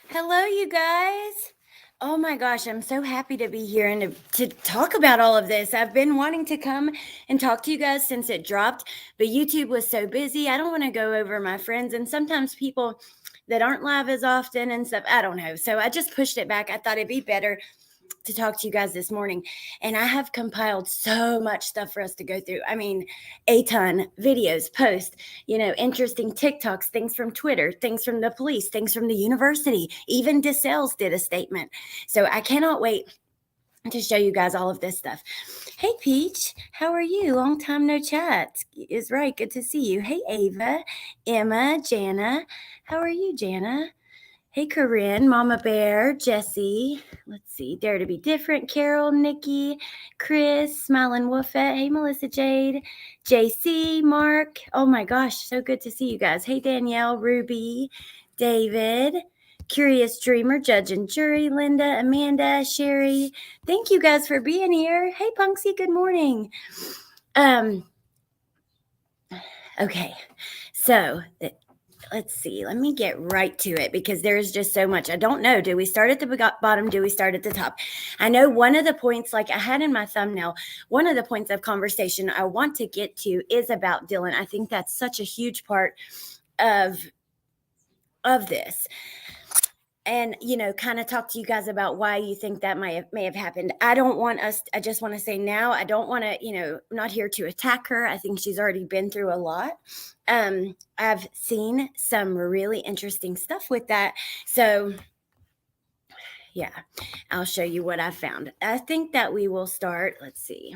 Hello, you guys. Oh my gosh, I'm so happy to be here and to talk about all of this. I've been wanting to come and talk to you guys since it dropped, but YouTube was so busy. I don't want to go over my friends and sometimes people that aren't live as often and stuff. I don't know. So I just pushed it back. I thought it'd be better to talk to you guys this morning. And I have compiled so much stuff for us to go through. I mean, a ton videos, posts, interesting TikToks, things from Twitter, things from the police, things from the university. Even DeSales did a statement. So I cannot wait to show you guys all of this stuff. Hey, Peach, how are you? Long time no chat. Is right. Good to see you. Hey, Ava, Emma, Jana. How are you, Jana? Hey, Corinne, Mama Bear, Jesse. Let's see. Dare to be different. Carol, Nikki, Chris, Smiling Woofette. Hey, Melissa Jade, JC, Mark. Oh my gosh, so good to see you guys. Hey, Danielle, Ruby, David, Curious Dreamer, Judge and Jury, Linda, Amanda, Sherry. Thank you guys for being here. Hey, Punksy, good morning. Okay, so let's see. Let me get right to it because there is just so much. I don't know. Do we start at the bottom? Do we start at the top? I know one of the points, like I had in my thumbnail, one of the points of conversation I want to get to is about Dylan. I think that's such a huge part of this. And, kind of talk to you guys about why you think that may have happened. I just want to say now, I don't want to, I'm not here to attack her. I think she's already been through a lot. I've seen some really interesting stuff with that. So yeah, I'll show you what I found. I think that we will start, let's see.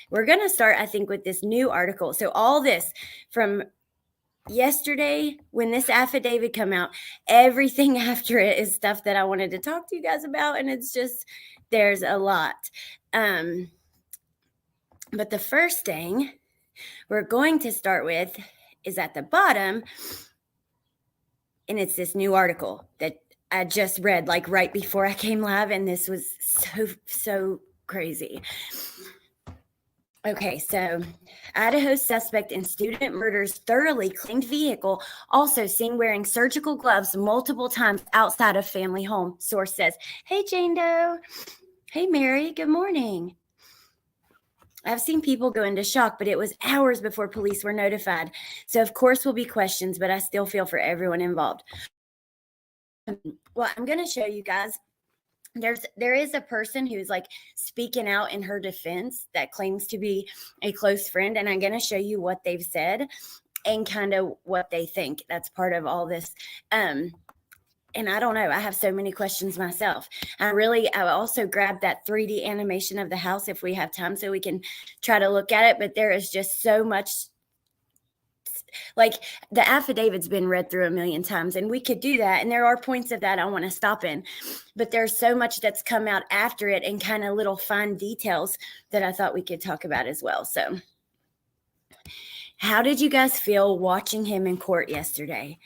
We're going to start, I think, with this new article. So all this from yesterday when this affidavit come out, everything after it is stuff that I wanted to talk to you guys about, and it's just there's a lot. But the first thing we're going to start with is at the bottom, and it's this new article that I just read like right before I came live, and this was so crazy. Okay, so Idaho suspect in student murders thoroughly cleaned vehicle, also seen wearing surgical gloves multiple times outside of family home, source says. Hey, Jane Doe. Hey, Mary. Good morning. I've seen people go into shock, but it was hours before police were notified. So, of course, will be questions, but I still feel for everyone involved. Well, I'm going to show you guys. There is a person who's like speaking out in her defense that claims to be a close friend, and I'm going to show you what they've said and kind of what they think. That's part of all this. And I don't know. I have so many questions myself. I also grabbed that 3D animation of the house if we have time so we can try to look at it. But there is just so much. Like the affidavit's been read through a million times, and we could do that. And there are points of that I want to stop in, but there's so much that's come out after it and kind of little fine details that I thought we could talk about as well. So how did you guys feel watching him in court yesterday?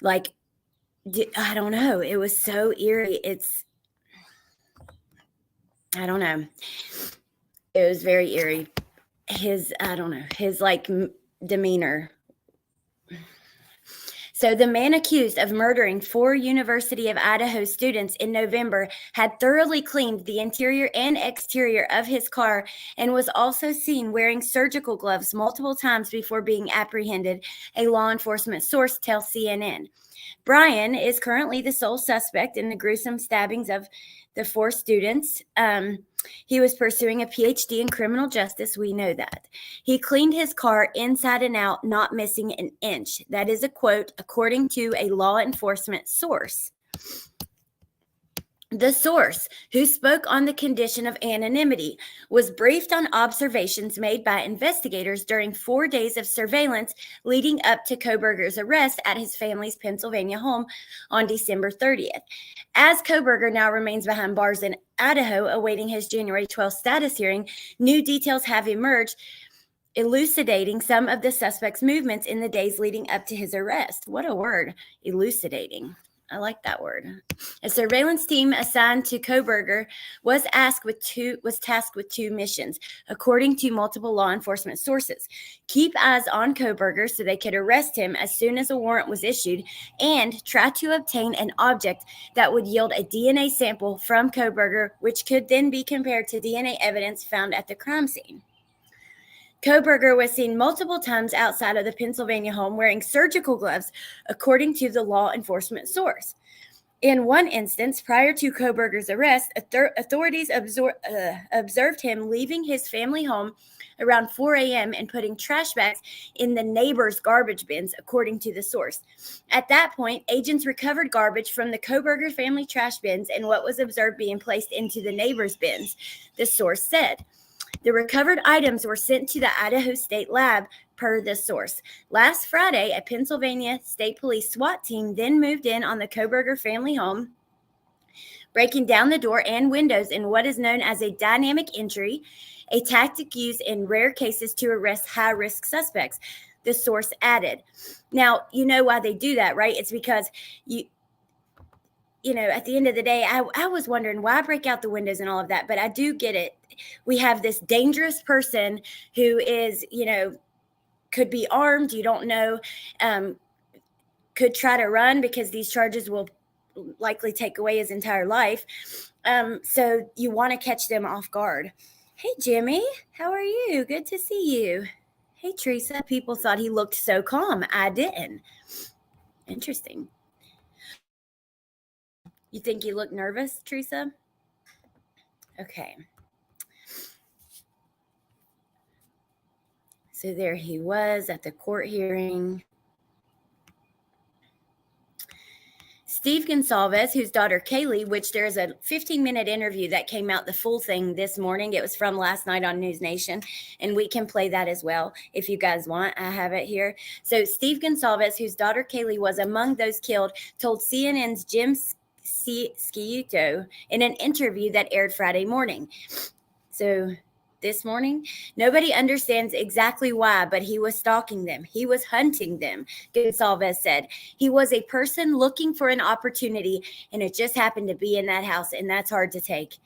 Like, I don't know. It was so eerie. I don't know. It was very eerie. His like demeanor. So the man accused of murdering 4 University of Idaho students in November had thoroughly cleaned the interior and exterior of his car and was also seen wearing surgical gloves multiple times before being apprehended, a law enforcement source tells CNN. Brian is currently the sole suspect in the gruesome stabbings of the 4 students. He was pursuing a PhD in criminal justice. We know that. He cleaned his car inside and out, not missing an inch. That is a quote, according to a law enforcement source. The source, who spoke on the condition of anonymity, was briefed on observations made by investigators during 4 days of surveillance leading up to Koberger's arrest at his family's Pennsylvania home on December 30th. As Koberger now remains behind bars in Idaho awaiting his January 12th status hearing, new details have emerged elucidating some of the suspect's movements in the days leading up to his arrest. What a word, elucidating. I like that word. A surveillance team assigned to Koberger was tasked with two missions, according to multiple law enforcement sources. Keep eyes on Koberger so they could arrest him as soon as a warrant was issued, and try to obtain an object that would yield a DNA sample from Koberger, which could then be compared to DNA evidence found at the crime scene. Koberger was seen multiple times outside of the Pennsylvania home wearing surgical gloves, according to the law enforcement source. In one instance, prior to Koberger's arrest, authorities observed him leaving his family home around 4 a.m. and putting trash bags in the neighbors' garbage bins, according to the source. At that point, agents recovered garbage from the Koberger family trash bins and what was observed being placed into the neighbors' bins, the source said. The recovered items were sent to the Idaho State Lab, per the source. Last Friday, a Pennsylvania State Police SWAT team then moved in on the Koberger family home, breaking down the door and windows in what is known as a dynamic entry, a tactic used in rare cases to arrest high-risk suspects, the source added. Now, you know why they do that, right? It's because at the end of the day, I was wondering why break out the windows and all of that, but I do get it. We have this dangerous person who is, could be armed. You don't know, could try to run because these charges will likely take away his entire life. So you want to catch them off guard. Hey, Jimmy, how are you? Good to see you. Hey, Teresa, people thought he looked so calm. I didn't. Interesting. You think he looked nervous, Teresa? Okay. So there he was at the court hearing. Steve Gonsalves, whose daughter Kaylee, which there's a 15-minute interview that came out, the full thing this morning. It was from last night on News Nation, and we can play that as well if you guys want. I have it here. So Steve Gonsalves, whose daughter Kaylee was among those killed, told CNN's Jim Sciutto in an interview that aired Friday morning. So this morning, nobody understands exactly why, but he was stalking them. He was hunting them, Gonsalves said. He was a person looking for an opportunity, and it just happened to be in that house, and that's hard to take.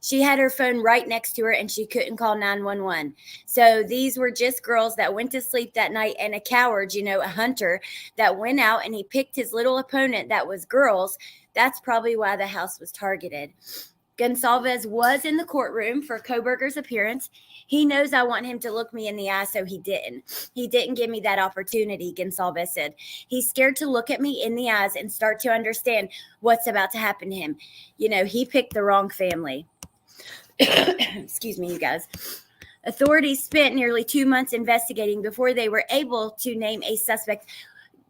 She had her phone right next to her, and she couldn't call 911. So these were just girls that went to sleep that night, and a coward, a hunter that went out, and he picked his little opponent that was girls. That's probably why the house was targeted. Gonsalves was in the courtroom for Koberger's appearance. He knows I want him to look me in the eye, so he didn't. He didn't give me that opportunity, Gonsalves said. He's scared to look at me in the eyes and start to understand what's about to happen to him. He picked the wrong family. Excuse me, you guys. Authorities spent nearly 2 months investigating before they were able to name a suspect.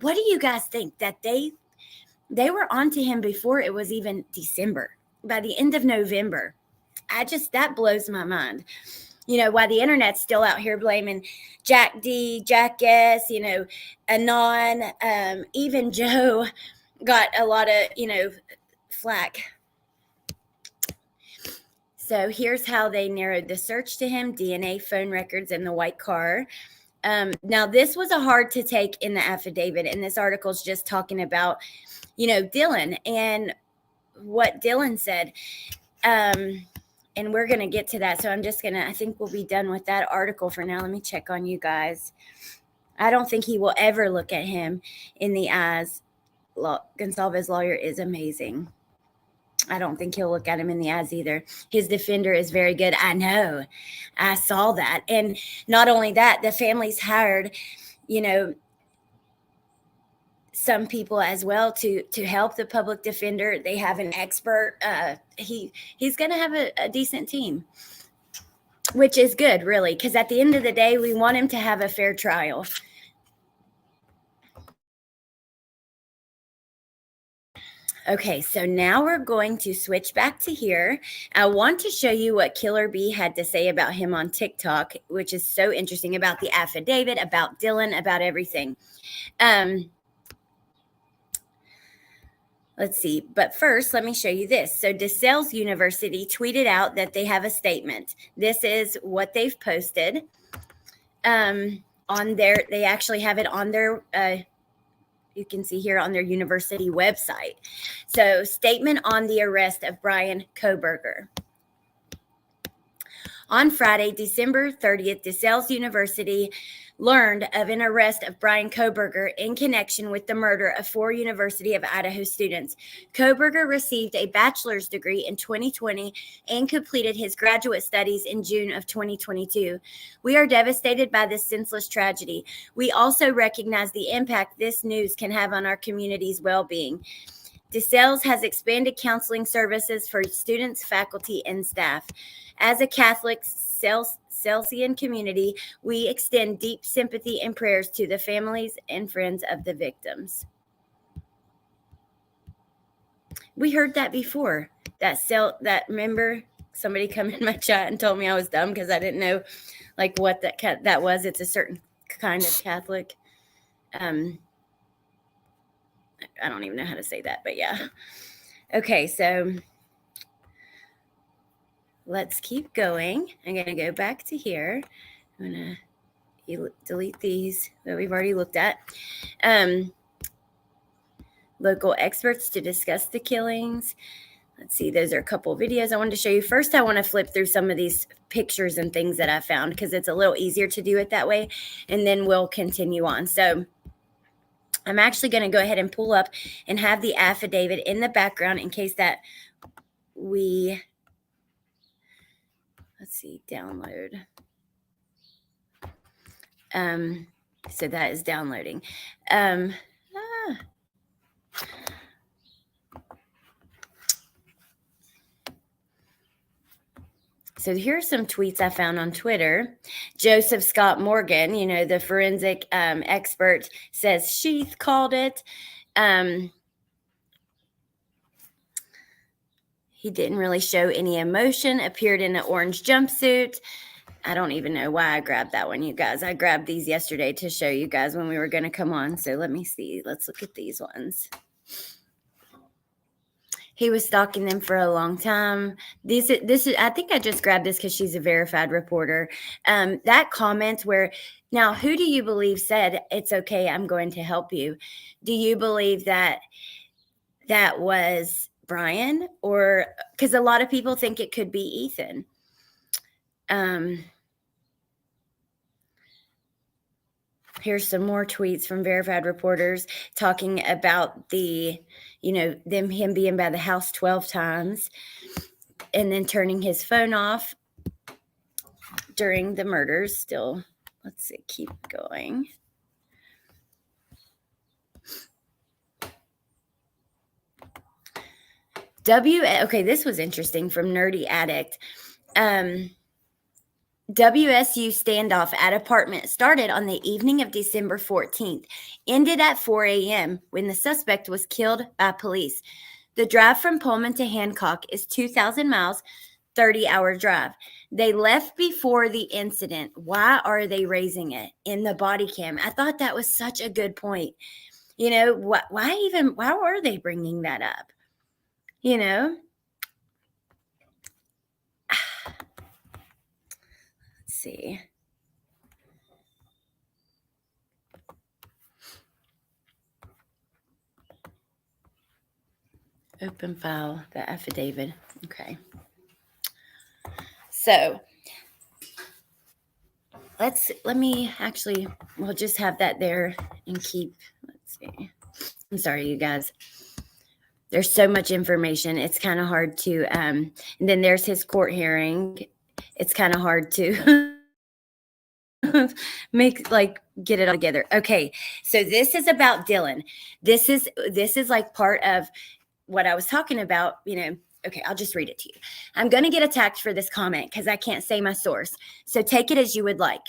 What do you guys think? That they were onto him before it was even December. By the end of November. That blows my mind. Why the internet's still out here blaming Jack D, Jack S, Anon, even Joe got a lot of, flack. So here's how they narrowed the search to him: DNA, phone records, and the white car. Now, this was a hard to take in the affidavit, and this article is just talking about, Dylan and what Dylan said. And we're going to get to that. So I think we'll be done with that article for now. Let me check on you guys. I don't think he will ever look at him in the eyes. Gonsalves' lawyer is amazing. I don't think he'll look at him in the eyes either. His defender is very good. I know. I saw that. And not only that, the family's hired, some people as well to help the public defender. They have an expert. He's going to have a decent team, which is good, really, because at the end of the day, we want him to have a fair trial. Okay, so now we're going to switch back to here. I want to show you what Killer B had to say about him on TikTok, which is so interesting, about the affidavit, about Dylan, about everything. Let's see. But first, let me show you this. So DeSales University tweeted out that they have a statement. This is what they've posted on their, they actually have it on their, you can see here on their university website. So, statement on the arrest of Brian Kohberger. On Friday, December 30th, DeSales University learned of an arrest of Brian Kohberger in connection with the murder of 4 University of Idaho students. Kohberger received a bachelor's degree in 2020 and completed his graduate studies in June of 2022. We are devastated by this senseless tragedy. We also recognize the impact this news can have on our community's well-being. DeSales has expanded counseling services for students, faculty, and staff. As a Catholic Salesian community, we extend deep sympathy and prayers to the families and friends of the victims. We heard that before. That remember somebody come in my chat and told me I was dumb because I didn't know like what that was. It's a certain kind of Catholic. I don't even know how to say that, but yeah. Okay, so let's keep going. I'm going to go back to here. I'm going to delete these that we've already looked at. Local experts to discuss the killings. Let's see, those are a couple of videos I wanted to show you. First, I want to flip through some of these pictures and things that I found because it's a little easier to do it that way. And then we'll continue on. So I'm actually going to go ahead and pull up and have the affidavit in the background in case that we, let's see, download. So that is downloading. So here's some tweets I found on Twitter. Joseph Scott Morgan, the forensic expert, says Sheath called it. He didn't really show any emotion, appeared in an orange jumpsuit. I don't even know why I grabbed that one, you guys. I grabbed these yesterday to show you guys when we were going to come on. So let me see. Let's look at these ones. He was stalking them for a long time. This is. I think I just grabbed this because she's a verified reporter. That comment where, now, who do you believe said, "It's okay, I'm going to help you"? Do you believe that was Brian, or because a lot of people think it could be Ethan? Here's some more tweets from verified reporters talking about him being by the house 12 times and then turning his phone off during the murders. Still, let's see, keep going. Okay, this was interesting from Nerdy Addict. WSU standoff at apartment started on the evening of December 14th, ended at 4 a.m. when the suspect was killed by police. The drive from Pullman to Hancock is 2,000 miles, 30-hour drive. They left before the incident. Why are they raising it in the body cam? I thought that was such a good point. Why are they bringing that up? See. Open file, the affidavit. Okay. So we'll just have that there and keep, let's see. I'm sorry, you guys. There's so much information. It's kind of hard to, and then there's his court hearing. It's kind of hard to get it all together. Okay, so this is about Dylan. This is like part of what I was talking about. Okay, I'll just read it to you. I'm going to get attacked for this comment because I can't say my source. So take it as you would like.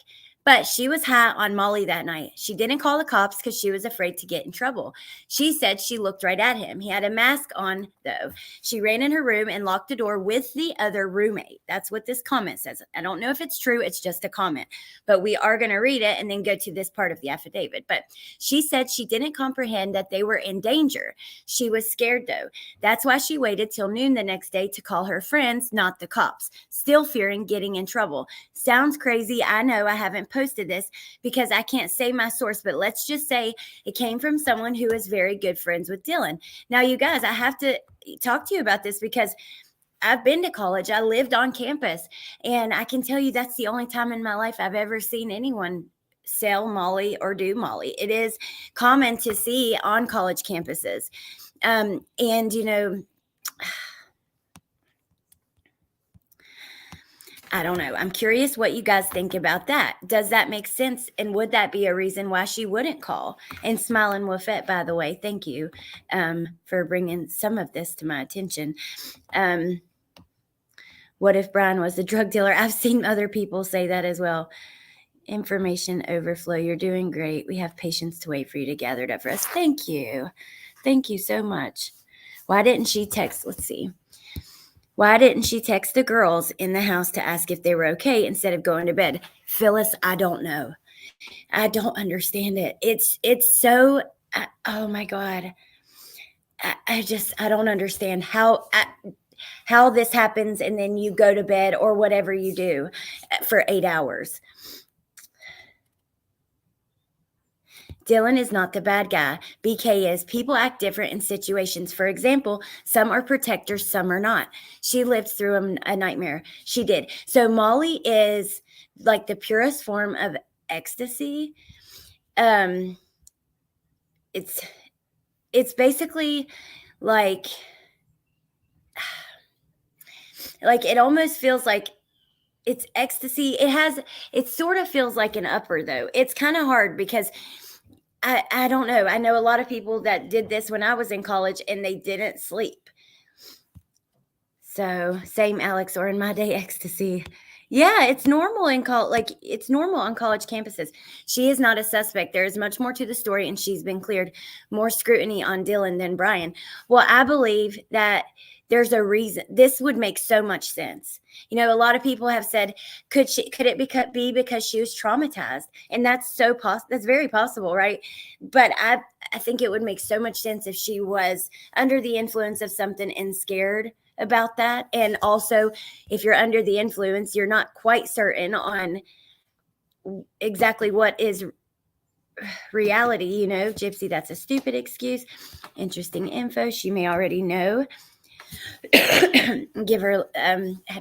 But she was high on Molly that night. She didn't call the cops because she was afraid to get in trouble. She said she looked right at him. He had a mask on, though. She ran in her room and locked the door with the other roommate. That's what this comment says. I don't know if it's true. It's just a comment. But we are going to read it and then go to this part of the affidavit. But she said she didn't comprehend that they were in danger. She was scared, though. That's why she waited till noon the next day to call her friends, not the cops, still fearing getting in trouble. Sounds crazy. I know. I haven't posted this because I can't say my source, but let's just say it came from someone who is very good friends with Dylan. Now, you guys, I have to talk to you about this because I've been to college. I lived on campus, and I can tell you that's the only time in my life I've ever seen anyone sell Molly or do Molly. It is common to see on college campuses. And, you know, I don't know. I'm curious what you guys think about that. Does that make sense? And would that be a reason why she wouldn't call? And Smiling Wolfette, by the way, thank you for bringing some of this to my attention. What if Brian was the drug dealer? I've seen other people say that as well. Information overflow. You're doing great. We have patience to wait for you to gather it up for us. Thank you. Thank you so much. Why didn't she text? Let's see. Why didn't she text the girls in the house to ask if they were okay instead of going to bed? Phyllis, I don't know. I don't understand it. It's so, oh my God. I don't understand how this happens and then you go to bed or whatever you do for 8 hours. Dylan is not the bad guy. BK is. People act different in situations. For example, some are protectors, some are not. She lived through a nightmare. She did. So Molly is like the purest form of ecstasy. It's basically like it almost feels like it's ecstasy. It sort of feels like an upper, though. It's kind of hard because I don't know. I know a lot of people that did this when I was in college and they didn't sleep. So same, Alex, or in my day, ecstasy. Yeah, it's normal in it's normal on college campuses. She is not a suspect. There is much more to the story, and she's been cleared. More scrutiny on Dylan than Brian. Well, I believe that there's a reason. This would make so much sense. You know, a lot of people have said, could it be because she was traumatized? And that's that's very possible, right? But I think it would make so much sense if she was under the influence of something and scared about that. And also, if you're under the influence, you're not quite certain on exactly what is reality. You know, Gypsy, that's a stupid excuse. Interesting info. She may already know. Give her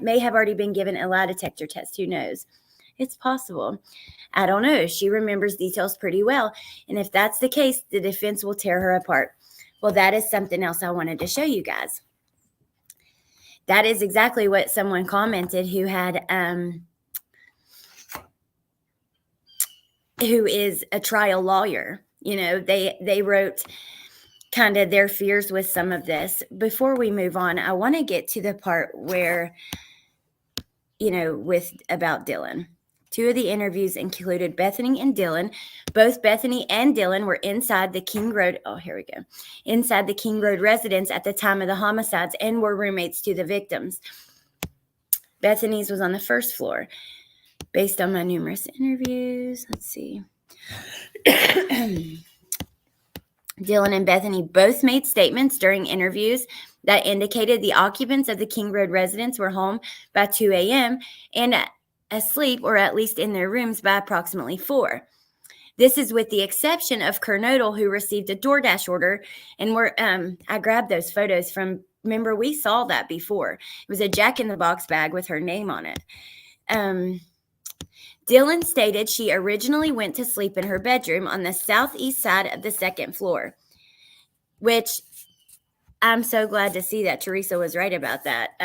may have already been given a lie detector test. Who knows? It's possible. I don't know. She remembers details pretty well. And if that's the case, the defense will tear her apart. Well, that is something else I wanted to show you guys. That is exactly what someone commented who had who is a trial lawyer. You know, they wrote kind of their fears with some of this. Before we move on, I want to get to the part where, you know, about Dylan. 2 of the interviews included Bethany and Dylan. Both Bethany and Dylan were inside the King Road. Oh, here we go. Inside the King Road residence at the time of the homicides and were roommates to the victims. Bethany's was on the first floor. Based on my numerous interviews, let's see. Dylan and Bethany both made statements during interviews that indicated the occupants of the King Road residence were home by 2 a.m. and asleep, or at least in their rooms, by approximately 4. This is with the exception of Kernodle, who received a DoorDash order, and I grabbed those photos from, remember, we saw that before. It was a Jack-in-the-Box bag with her name on it. Dylan stated she originally went to sleep in her bedroom on the southeast side of the 2nd floor, which I'm so glad to see that Teresa was right about that.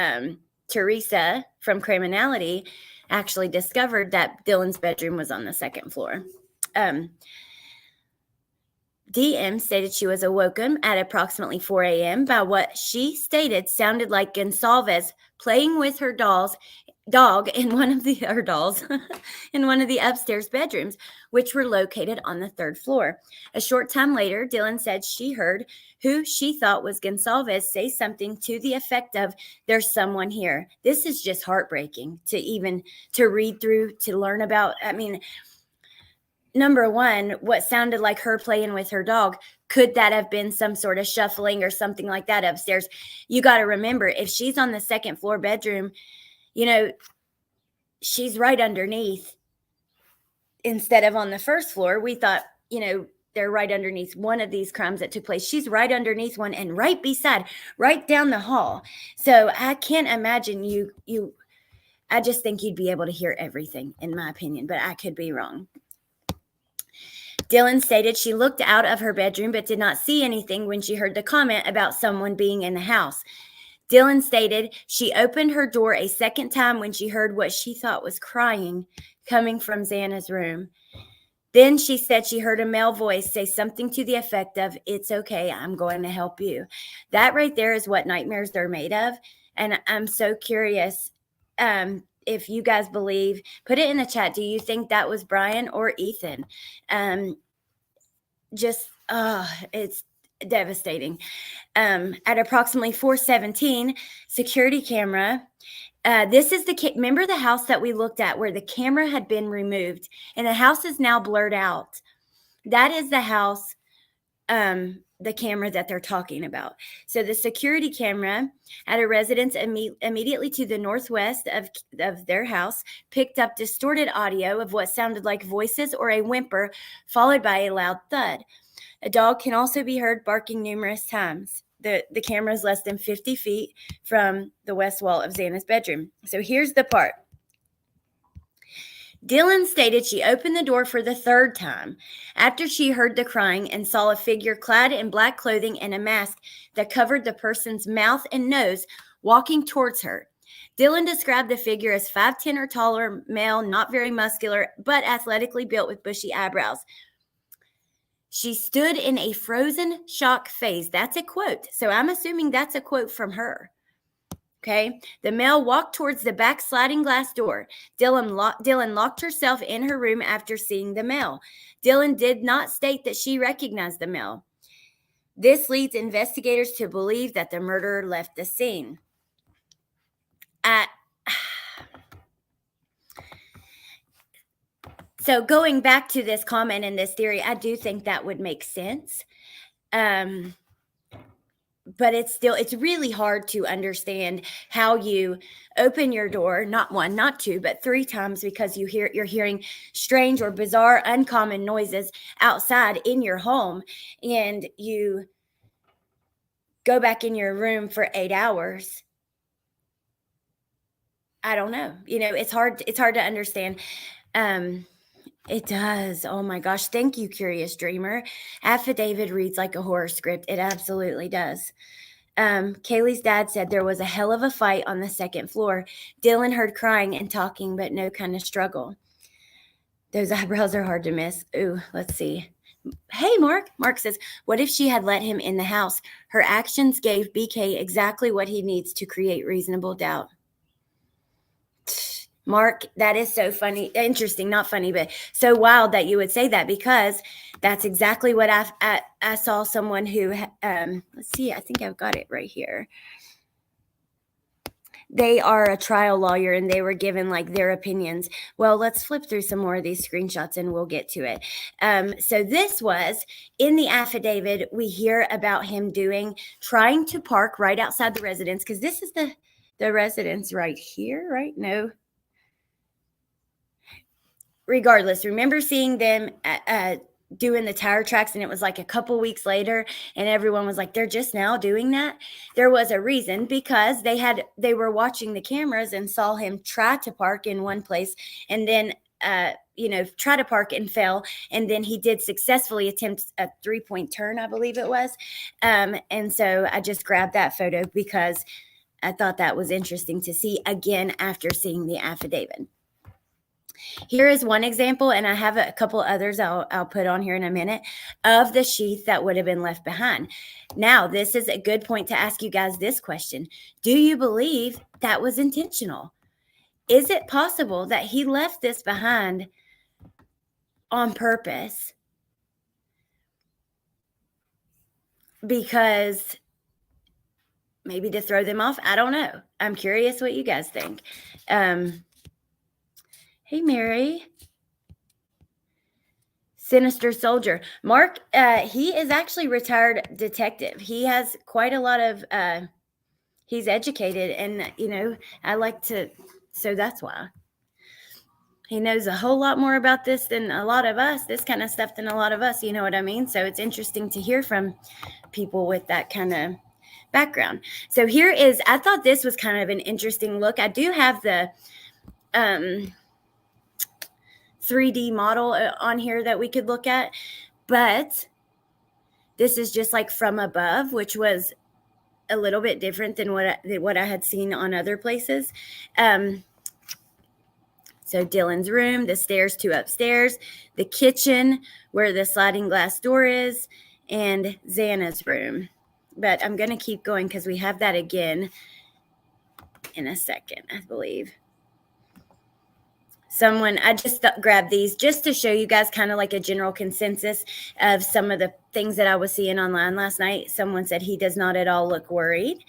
Teresa from Criminality actually discovered that Dylan's bedroom was on the 2nd floor. DM stated she was awoken at approximately 4 a.m. by what she stated sounded like Gonsalves playing with her dog in one of the in one of the upstairs bedrooms, which were located on the third floor. A short time later, Dylan said she heard who she thought was Gonsalves say something to the effect of, "There's someone here." This is just heartbreaking to read through, to learn about. I mean, number one, what sounded like her playing with her dog, could that have been some sort of shuffling or something like that upstairs? You got to remember, if she's on the second floor bedroom, she's right underneath instead of on the first floor. We thought, they're right underneath one of these crimes that took place. She's right underneath one and right beside, right down the hall. So I can't imagine I just think you'd be able to hear everything, in my opinion, but I could be wrong. Dylan stated she looked out of her bedroom but did not see anything when she heard the comment about someone being in the house. Dylan stated she opened her door a second time when she heard what she thought was crying coming from Xana's room. Then she said she heard a male voice say something to the effect of, "It's okay, I'm going to help you." That right there is what nightmares are made of. And I'm so curious if you guys believe, put it in the chat. Do you think that was Brian or Ethan? It's devastating. At approximately 4:17, security camera. This is remember the house that we looked at where the camera had been removed and the house is now blurred out. That is the house, the camera that they're talking about. So the security camera at a residence immediately to the northwest of their house picked up distorted audio of what sounded like voices or a whimper, followed by a loud thud. A dog can also be heard barking numerous times. The camera is less than 50 feet from the west wall of Xana's bedroom. So here's the part. Dylan stated she opened the door for the third time after she heard the crying and saw a figure clad in black clothing and a mask that covered the person's mouth and nose walking towards her. Dylan described the figure as 5'10" or taller, male, not very muscular, but athletically built with bushy eyebrows. She stood in a frozen shock phase. That's a quote. So I'm assuming that's a quote from her. Okay. The male walked towards the back sliding glass door. Dylan locked herself in her room after seeing the male. Dylan did not state that she recognized the male. This leads investigators to believe that the murderer left the scene. So going back to this comment and this theory, I do think that would make sense. But it's really hard to understand how you open your door, not one, not two, but 3 times because you're hearing strange or bizarre, uncommon noises outside in your home, and you go back in your room for 8 hours. I don't know. It's hard to understand. It does. Oh my gosh. Thank you, Curious Dreamer. Affidavit reads like a horror script. It absolutely does. Kaylee's dad said there was a hell of a fight on the second floor. Dylan heard crying and talking, but no kind of struggle. Those eyebrows are hard to miss. Ooh, let's see. Hey, Mark. Mark says, what if she had let him in the house? Her actions gave BK exactly what he needs to create reasonable doubt. Mark, that is so funny, interesting, not funny, but so wild that you would say that, because that's exactly what I saw someone who, let's see, I think I've got it right here. They are a trial lawyer and they were given like their opinions. Well, let's flip through some more of these screenshots and we'll get to it. So this was in the affidavit. We hear about him trying to park right outside the residence, because this is the residence right here, right? No. Regardless, remember seeing them doing the tire tracks, and it was like a couple weeks later and everyone was like, they're just now doing that. There was a reason, because they were watching the cameras and saw him try to park in one place and then try to park and fail, and then he did successfully attempt a 3-point turn, I believe it was. And so I just grabbed that photo because I thought that was interesting to see again after seeing the affidavit. Here is one example, and I have a couple others I'll put on here in a minute, of the sheath that would have been left behind. Now, this is a good point to ask you guys this question. Do you believe that was intentional? Is it possible that he left this behind on purpose? Because maybe to throw them off? I don't know. I'm curious what you guys think. Hey, Mary. Sinister Soldier. Mark, he is actually retired detective. He has quite a lot of, he's educated, and, I like to, so that's why. He knows a whole lot more about this than a lot of us, this kind of stuff than a lot of us, you know what I mean? So it's interesting to hear from people with that kind of background. So here is, I thought this was kind of an interesting look. I do have the 3D model on here that we could look at, but this is just like from above, which was a little bit different than what I had seen on other places. So Dylan's room, the stairs to upstairs, the kitchen where the sliding glass door is, and Xana's room. But I'm going to keep going because we have that again in a second, I believe. I just grabbed these just to show you guys kind of like a general consensus of some of the things that I was seeing online last night. Someone said he does not at all look worried.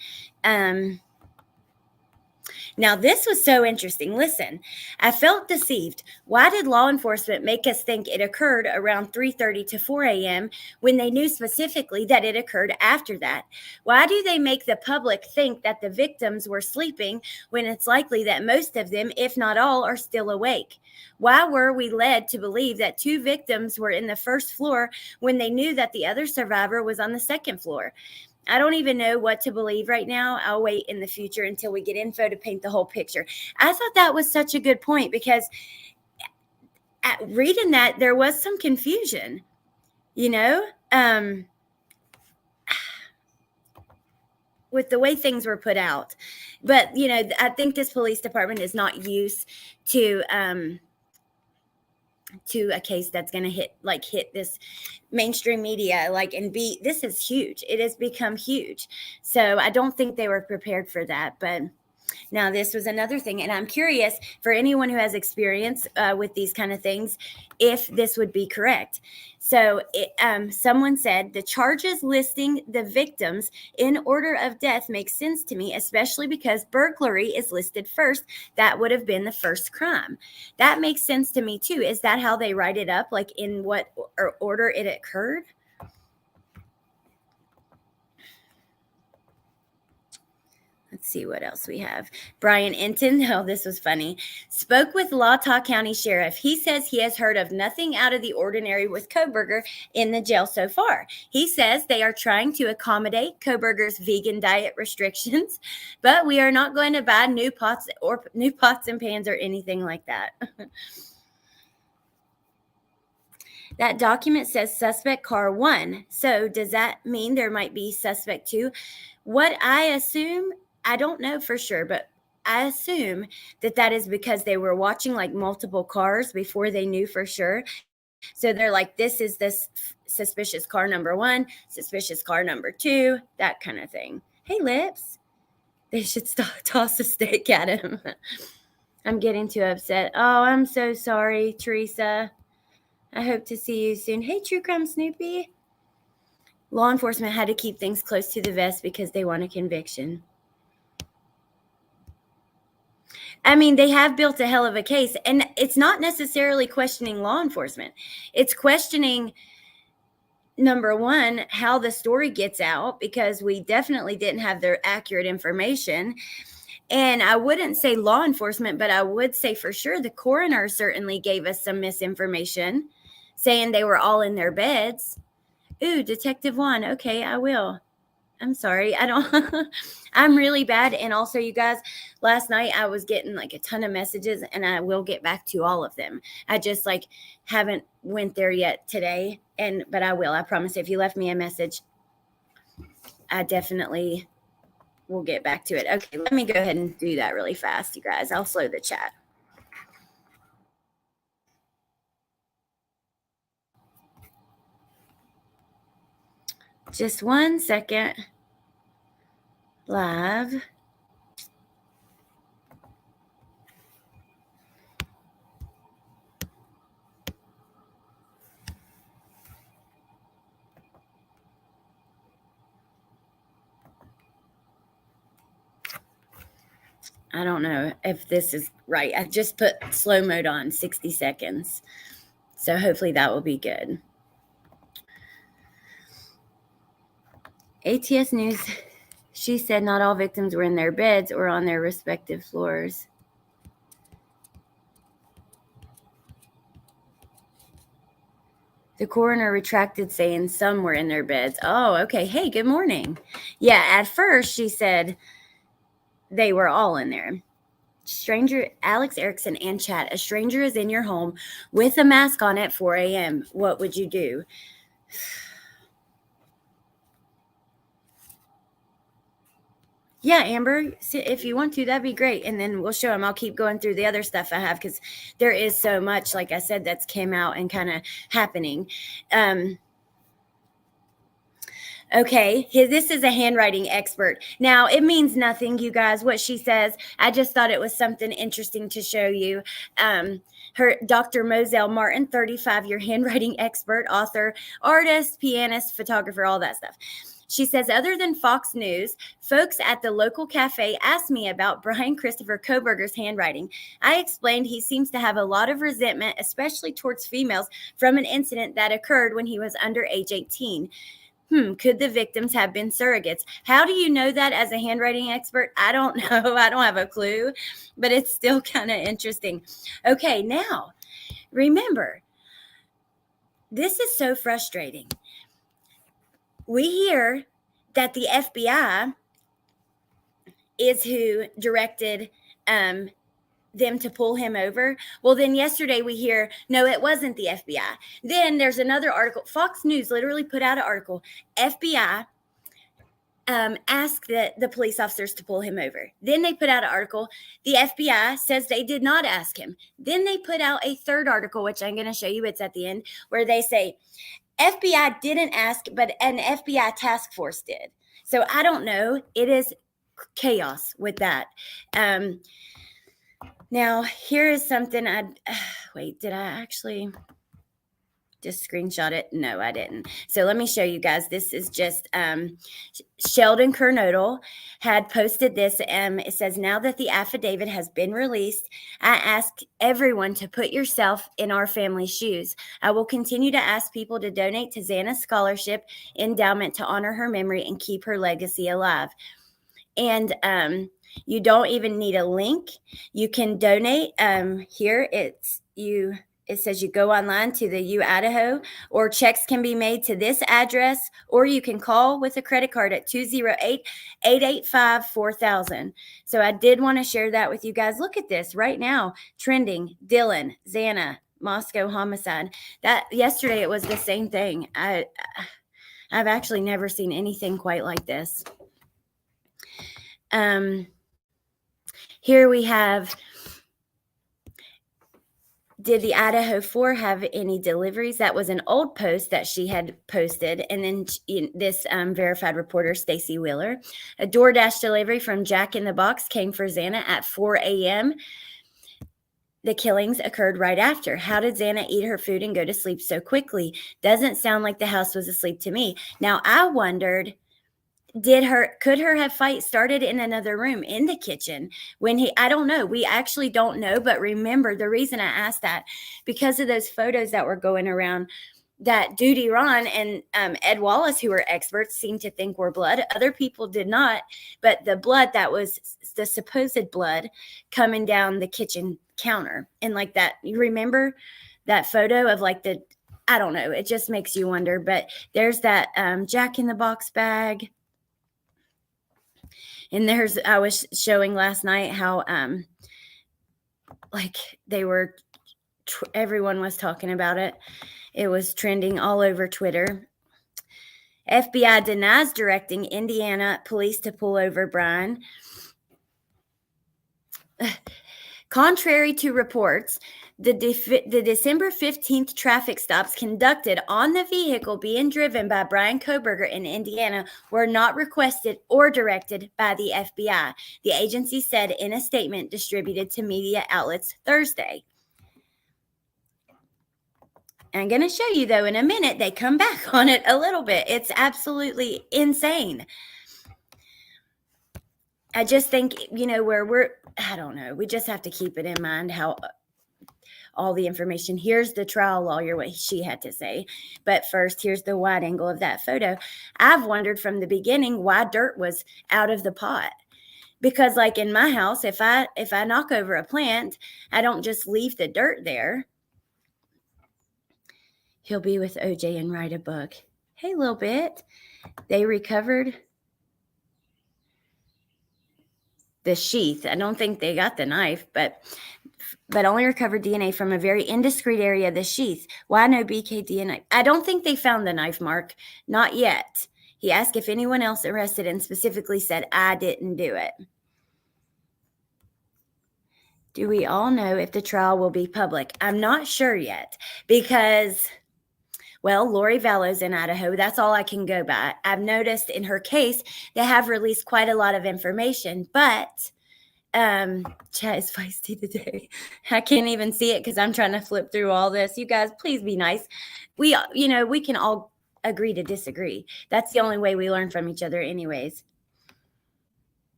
Now, this was so interesting. Listen, I felt deceived. Why did law enforcement make us think it occurred around 3:30 to 4 a.m. when they knew specifically that it occurred after that? Why do they make the public think that the victims were sleeping when it's likely that most of them, if not all, are still awake? Why were we led to believe that 2 victims were in the first floor when they knew that the other survivor was on the second floor? I don't even know what to believe right now. I'll wait in the future until we get info to paint the whole picture. I thought that was such a good point because at reading that, there was some confusion, with the way things were put out. But, I think this police department is not used to a case that's going to hit this mainstream media, this is huge. It has become huge. So I don't think they were prepared for that. But now this was another thing. And I'm curious for anyone who has experience with these kind of things, if this would be correct. So someone said the charges listing the victims in order of death makes sense to me, especially because burglary is listed first. That would have been the first crime. That makes sense to me too. Is that how they write it up? Like in what order it occurred? Let's see what else we have. Brian Enton, oh, this was funny, spoke with Latah County Sheriff. He says he has heard of nothing out of the ordinary with Kohberger in the jail so far. He says they are trying to accommodate Kohberger's vegan diet restrictions, but we are not going to buy new pots and pans or anything like that. That document says suspect car 1. So does that mean there might be suspect 2? What I assume, I don't know for sure, but I assume that is because they were watching like multiple cars before they knew for sure. So they're like, this is this suspicious car number 1, suspicious car number 2, that kind of thing. Hey, Lips. They should toss a steak at him. I'm getting too upset. Oh, I'm so sorry, Teresa. I hope to see you soon. Hey, True Crime Snoopy. Law enforcement had to keep things close to the vest because they want a conviction. I mean, they have built a hell of a case, and it's not necessarily questioning law enforcement. It's questioning, number 1, how the story gets out, because we definitely didn't have their accurate information. And I wouldn't say law enforcement, but I would say for sure the coroner certainly gave us some misinformation, saying they were all in their beds. Ooh, Detective Juan. Okay, I will. I'm sorry. I'm really bad. And also, you guys, last night I was getting like a ton of messages, and I will get back to all of them. I just haven't went there yet today. But I will. I promise. If you left me a message, I definitely will get back to it. Okay, let me go ahead and do that really fast, you guys. I'll slow the chat. Just 1 second. Live. I don't know if this is right. I just put slow mode on 60 seconds. So hopefully that will be good. ATS News, she said not all victims were in their beds or on their respective floors. The coroner retracted, saying some were in their beds. Oh, okay. Hey, good morning. Yeah, at first she said they were all in there. Stranger, Alex Erickson and chat. A stranger is in your home with a mask on at 4 a.m. What would you do? Yeah, Amber, if you want to, that'd be great. And then we'll show them. I'll keep going through the other stuff I have because there is so much, like I said, that's came out and kind of happening. Okay, this is a handwriting expert. Now, it means nothing, you guys, what she says. I just thought it was something interesting to show you. Her Dr. Moselle Martin, 35-year handwriting expert, author, artist, pianist, photographer, all that stuff. She says, other than Fox News, folks at the local cafe asked me about Brian Christopher Koberger's handwriting. I explained he seems to have a lot of resentment, especially towards females, from an incident that occurred when he was under age 18. Could the victims have been surrogates? How do you know that as a handwriting expert? I don't know. I don't have a clue, but it's still kind of interesting. Okay, now, remember, this is so frustrating. We hear that the FBI is who directed them to pull him over. Well, then yesterday we hear, no, it wasn't the FBI. Then there's another article. Fox News literally put out an article. FBI asked the police officers to pull him over. Then they put out an article. The FBI says they did not ask him. Then they put out a third article, which I'm going to show you. It's at the end, where they say FBI didn't ask, but an FBI task force did. So I don't know. It is chaos with that. Now, here is something wait, did I actually just screenshot it? No, I didn't. So let me show you guys. This is just Sheldon Kernodle had posted this. It says, now that the affidavit has been released, I ask everyone to put yourself in our family's shoes. I will continue to ask people to donate to Xana's scholarship endowment to honor her memory and keep her legacy alive. And you don't even need a link. You can donate. Here it says you go online to the U Idaho, or checks can be made to this address, or you can call with a credit card at 208-885-4000. So I did want to share that with you guys. Look at this right now. Trending, Dylan, Xana, Moscow homicide. That yesterday it was the same thing. I've actually never seen anything quite like this. Here we have, did the Idaho 4 have any deliveries? That was an old post that she had posted. And then this verified reporter, Stacy Wheeler, a DoorDash delivery from Jack in the Box came for Xana at 4 a.m. The killings occurred right after. How did Xana eat her food and go to sleep so quickly? Doesn't sound like the house was asleep to me. Now, I wondered, could her fight started in another room in the kitchen I don't know. We actually don't know. But remember, the reason I asked that, because of those photos that were going around that Duty Ron and Ed Wallace, who were experts, seemed to think were blood. Other people did not. But the blood that was the supposed blood coming down the kitchen counter. And like that, you remember that photo of like I don't know. It just makes you wonder. But there's that Jack in the Box bag. And I was showing last night how, like everyone was talking about it. It was trending all over Twitter. FBI denies directing Indiana police to pull over Brian. Contrary to reports, The December 15th traffic stops conducted on the vehicle being driven by Brian Koberger in Indiana were not requested or directed by the FBI, the agency said in a statement distributed to media outlets Thursday. I'm going to show you, though, in a minute, they come back on it a little bit. It's absolutely insane. I just think, I don't know, we just have to keep it in mind how all the information. Here's the trial lawyer, what she had to say. But first, here's the wide angle of that photo. I've wondered from the beginning why dirt was out of the pot. Because like in my house, if I knock over a plant, I don't just leave the dirt there. He'll be with OJ and write a book. Hey, little bit. They recovered the sheath. I don't think they got the knife, but only recovered DNA from a very indiscreet area of the sheath. Why no BK DNA? I don't think they found the knife, Mark. Not yet. He asked if anyone else arrested and specifically said, I didn't do it. Do we all know if the trial will be public? I'm not sure yet because, well, Lori Vallow's in Idaho. That's all I can go by. I've noticed in her case, they have released quite a lot of information, but chat is feisty today. I can't even see it because I'm trying to flip through all this. You guys, please be nice. We can all agree to disagree. That's the only way we learn from each other anyways.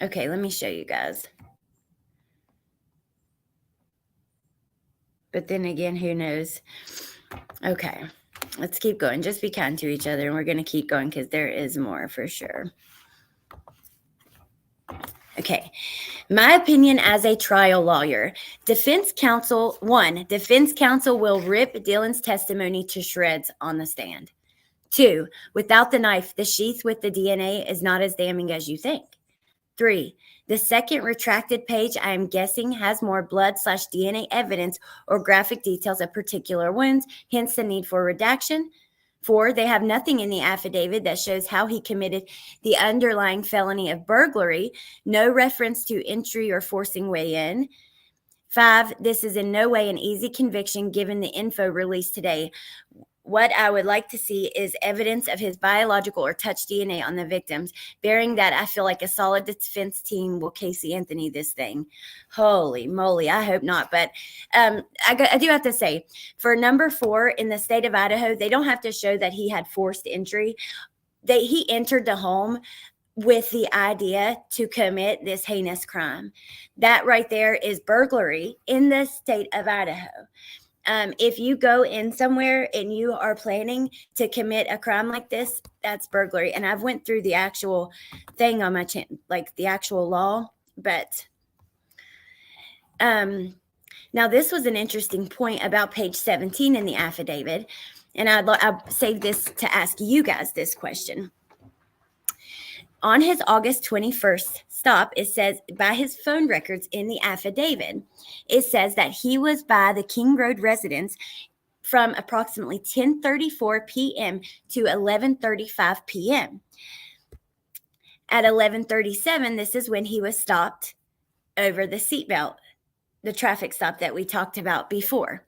Okay, let me show you guys. But then again, who knows? Okay, let's keep going. Just be kind to each other, and we're going to keep going because there is more for sure. Okay, my opinion as a trial lawyer. Defense counsel will rip Dylan's testimony to shreds on the stand. 2, without the knife, the sheath with the DNA is not as damning as you think. 3, the second retracted page, I am guessing, has more blood/DNA evidence or graphic details of particular wounds, hence the need for redaction. 4, they have nothing in the affidavit that shows how he committed the underlying felony of burglary, no reference to entry or forcing way in. 5, this is in no way an easy conviction given the info released today. What I would like to see is evidence of his biological or touch DNA on the victims. Bearing that, I feel like a solid defense team will Casey Anthony this thing. Holy moly, I hope not. But I do have to say, for number 4 in the state of Idaho, they don't have to show that he had forced entry. He entered the home with the idea to commit this heinous crime. That right there is burglary in the state of Idaho. If you go in somewhere and you are planning to commit a crime like this, that's burglary. And I've went through the actual thing on my channel, like the actual law. But now this was an interesting point about page 17 in the affidavit. And I saved this to ask you guys this question. On his August 21st stop, it says by his phone records in the affidavit, it says that he was by the King Road residence from approximately 10:34 p.m. to 11:35 p.m. At 11:37, this is when he was stopped over the seatbelt, the traffic stop that we talked about before.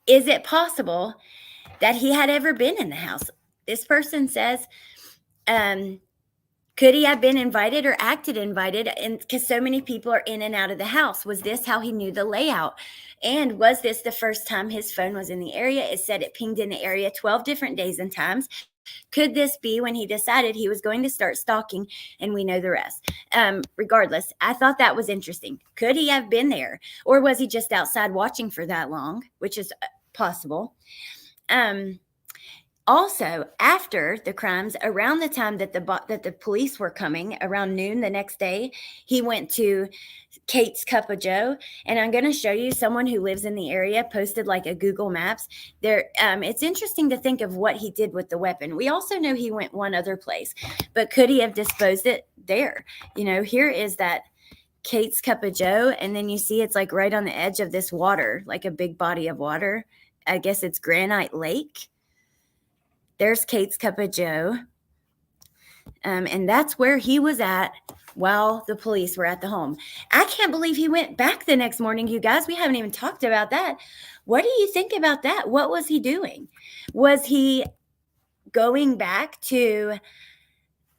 Is it possible that he had ever been in the house? This person says, could he have been invited or acted invited? And because so many people are in and out of the house, was this how he knew the layout? And was this the first time his phone was in the area? It said it pinged in the area 12 different days and times. Could this be when he decided he was going to start stalking? And we know the rest. Regardless, I thought that was interesting. Could he have been there? Or was he just outside watching for that long, which is possible? Also, after the crimes, around the time that the police were coming, around noon the next day, he went to Kate's Cup of Joe. And I'm going to show you someone who lives in the area posted like a Google Maps. It's interesting to think of what he did with the weapon. We also know he went one other place, but could he have disposed it there? Here is that Kate's Cup of Joe. And then you see it's like right on the edge of this water, like a big body of water. I guess it's Granite Lake. There's Kate's Cup of Joe. And that's where he was at while the police were at the home. I can't believe he went back the next morning, you guys. We haven't even talked about that. What do you think about that? What was he doing? Was he going back to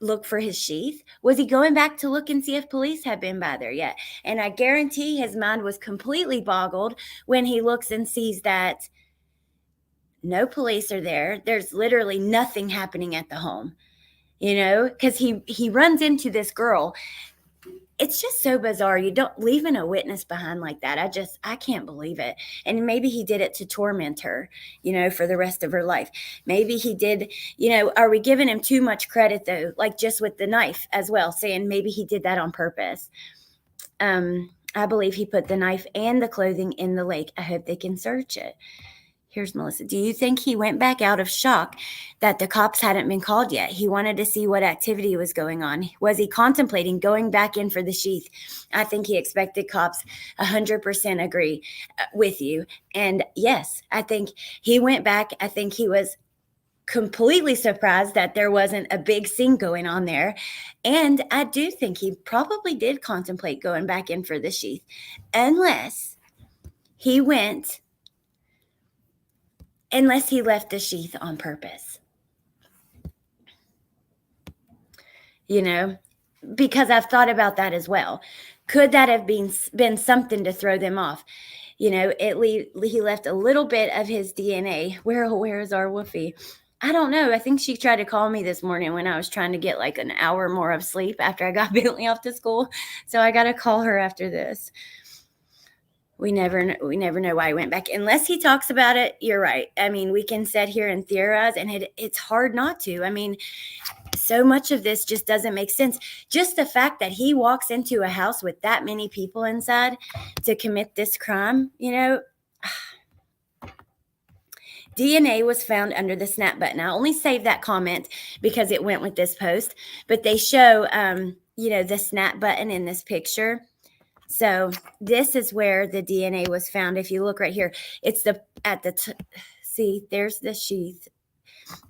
look for his sheath? Was he going back to look and see if police had been by there yet? And I guarantee his mind was completely boggled when he looks and sees that no police are there. There's literally nothing happening at the home, because he runs into this girl. It's just so bizarre. You don't leaving a witness behind like that. I can't believe it. And maybe he did it to torment her, for the rest of her life. Maybe he did, are we giving him too much credit though? Like just with the knife as well, saying maybe he did that on purpose. I believe he put the knife and the clothing in the lake. I hope they can search it. Here's Melissa. Do you think he went back out of shock that the cops hadn't been called yet? He wanted to see what activity was going on. Was he contemplating going back in for the sheath? I think he expected cops. 100% agree with you. And yes, I think he went back. I think he was completely surprised that there wasn't a big scene going on there. And I do think he probably did contemplate going back in for the sheath, unless he left the sheath on purpose. Because I've thought about that as well. Could that have been something to throw them off? He left a little bit of his DNA. Where is our Woofie? I don't know. I think she tried to call me this morning when I was trying to get like an hour more of sleep after I got Bentley off to school. So I got to call her after this. We never know why he went back. Unless he talks about it, you're right. I mean, we can sit here and theorize, and it's hard not to. I mean, so much of this just doesn't make sense. Just the fact that he walks into a house with that many people inside to commit this crime, DNA was found under the snap button. I only saved that comment because it went with this post, but they show, the snap button in this picture. So this is where the DNA was found. If you look right here, it's see, there's the sheath,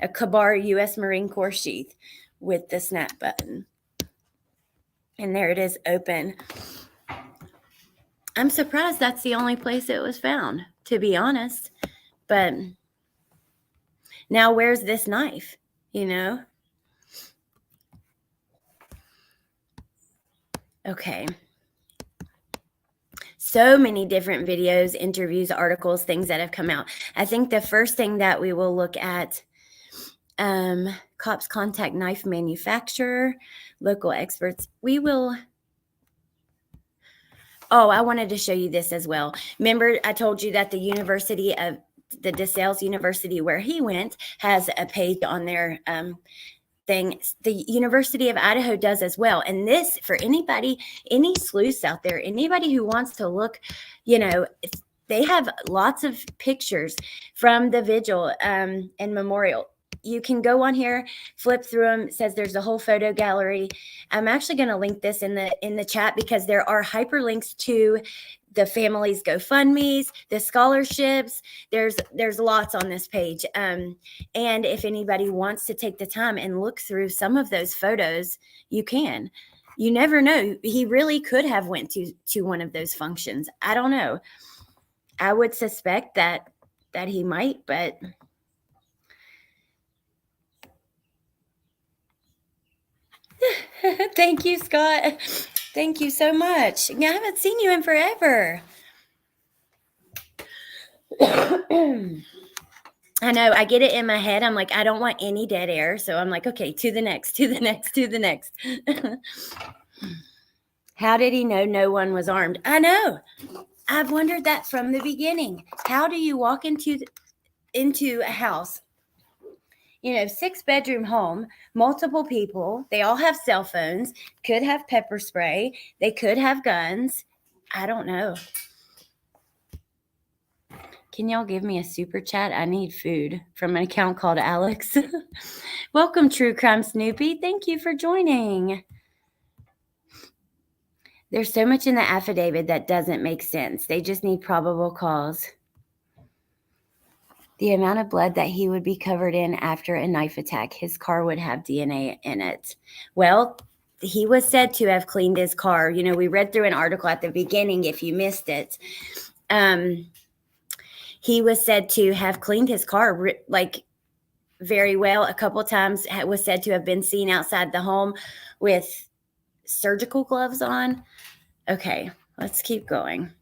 a Kabar U.S. Marine Corps sheath with the snap button. And there it is, open. I'm surprised that's the only place it was found, to be honest. But now where's this knife, Okay. So many different videos, interviews, articles, things that have come out. I think the first thing that we will look at, cops contact knife manufacturer, local experts. I wanted to show you this as well. Remember, I told you that the DeSales University where he went has a page on their thing. The University of Idaho does as well. And this, for anybody, any sleuths out there, anybody who wants to look, they have lots of pictures from the vigil and memorial. You can go on here, flip through them. It says there's a whole photo gallery. I'm actually going to link this in the chat because there are hyperlinks to the family's GoFundMes, the scholarships. There's lots on this page. And if anybody wants to take the time and look through some of those photos, you can. You never know. He really could have went to one of those functions. I don't know. I would suspect that he might, but thank you, Scott. Thank you so much. I haven't seen you in forever. I know, I get it in my head. I'm like, I don't want any dead air. So I'm like, okay, to the next. How did he know no one was armed? I know. I've wondered that from the beginning. How do you walk into a house, 6-bedroom home, multiple people, they all have cell phones, could have pepper spray, they could have guns. I don't know. Can y'all give me a super chat? I need food from an account called Alex. Welcome, True Crime Snoopy. Thank you for joining. There's so much in the affidavit that doesn't make sense. They just need probable cause. The amount of blood that he would be covered in after a knife attack, his car would have DNA in it. Well, he was said to have cleaned his car. You know, we read through an article at the beginning, if you missed it. He was said to have cleaned his car like very well. A couple times was said to have been seen outside the home with surgical gloves on. Okay, let's keep going.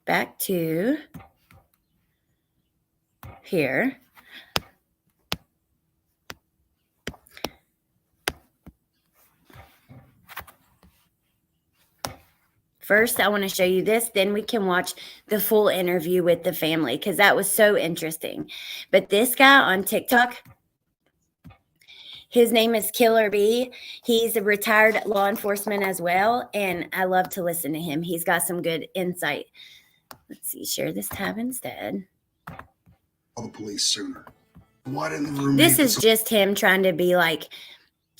Back to here. First, I want to show you this, then we can watch the full interview with the family because that was so interesting. But this guy on TikTok, his name is Killer B. He's a retired law enforcement as well, and I love to listen to him. He's got some good insight. Let's see, share this tab instead. Call the police sooner. Why didn't the roommate? This is just him trying to be like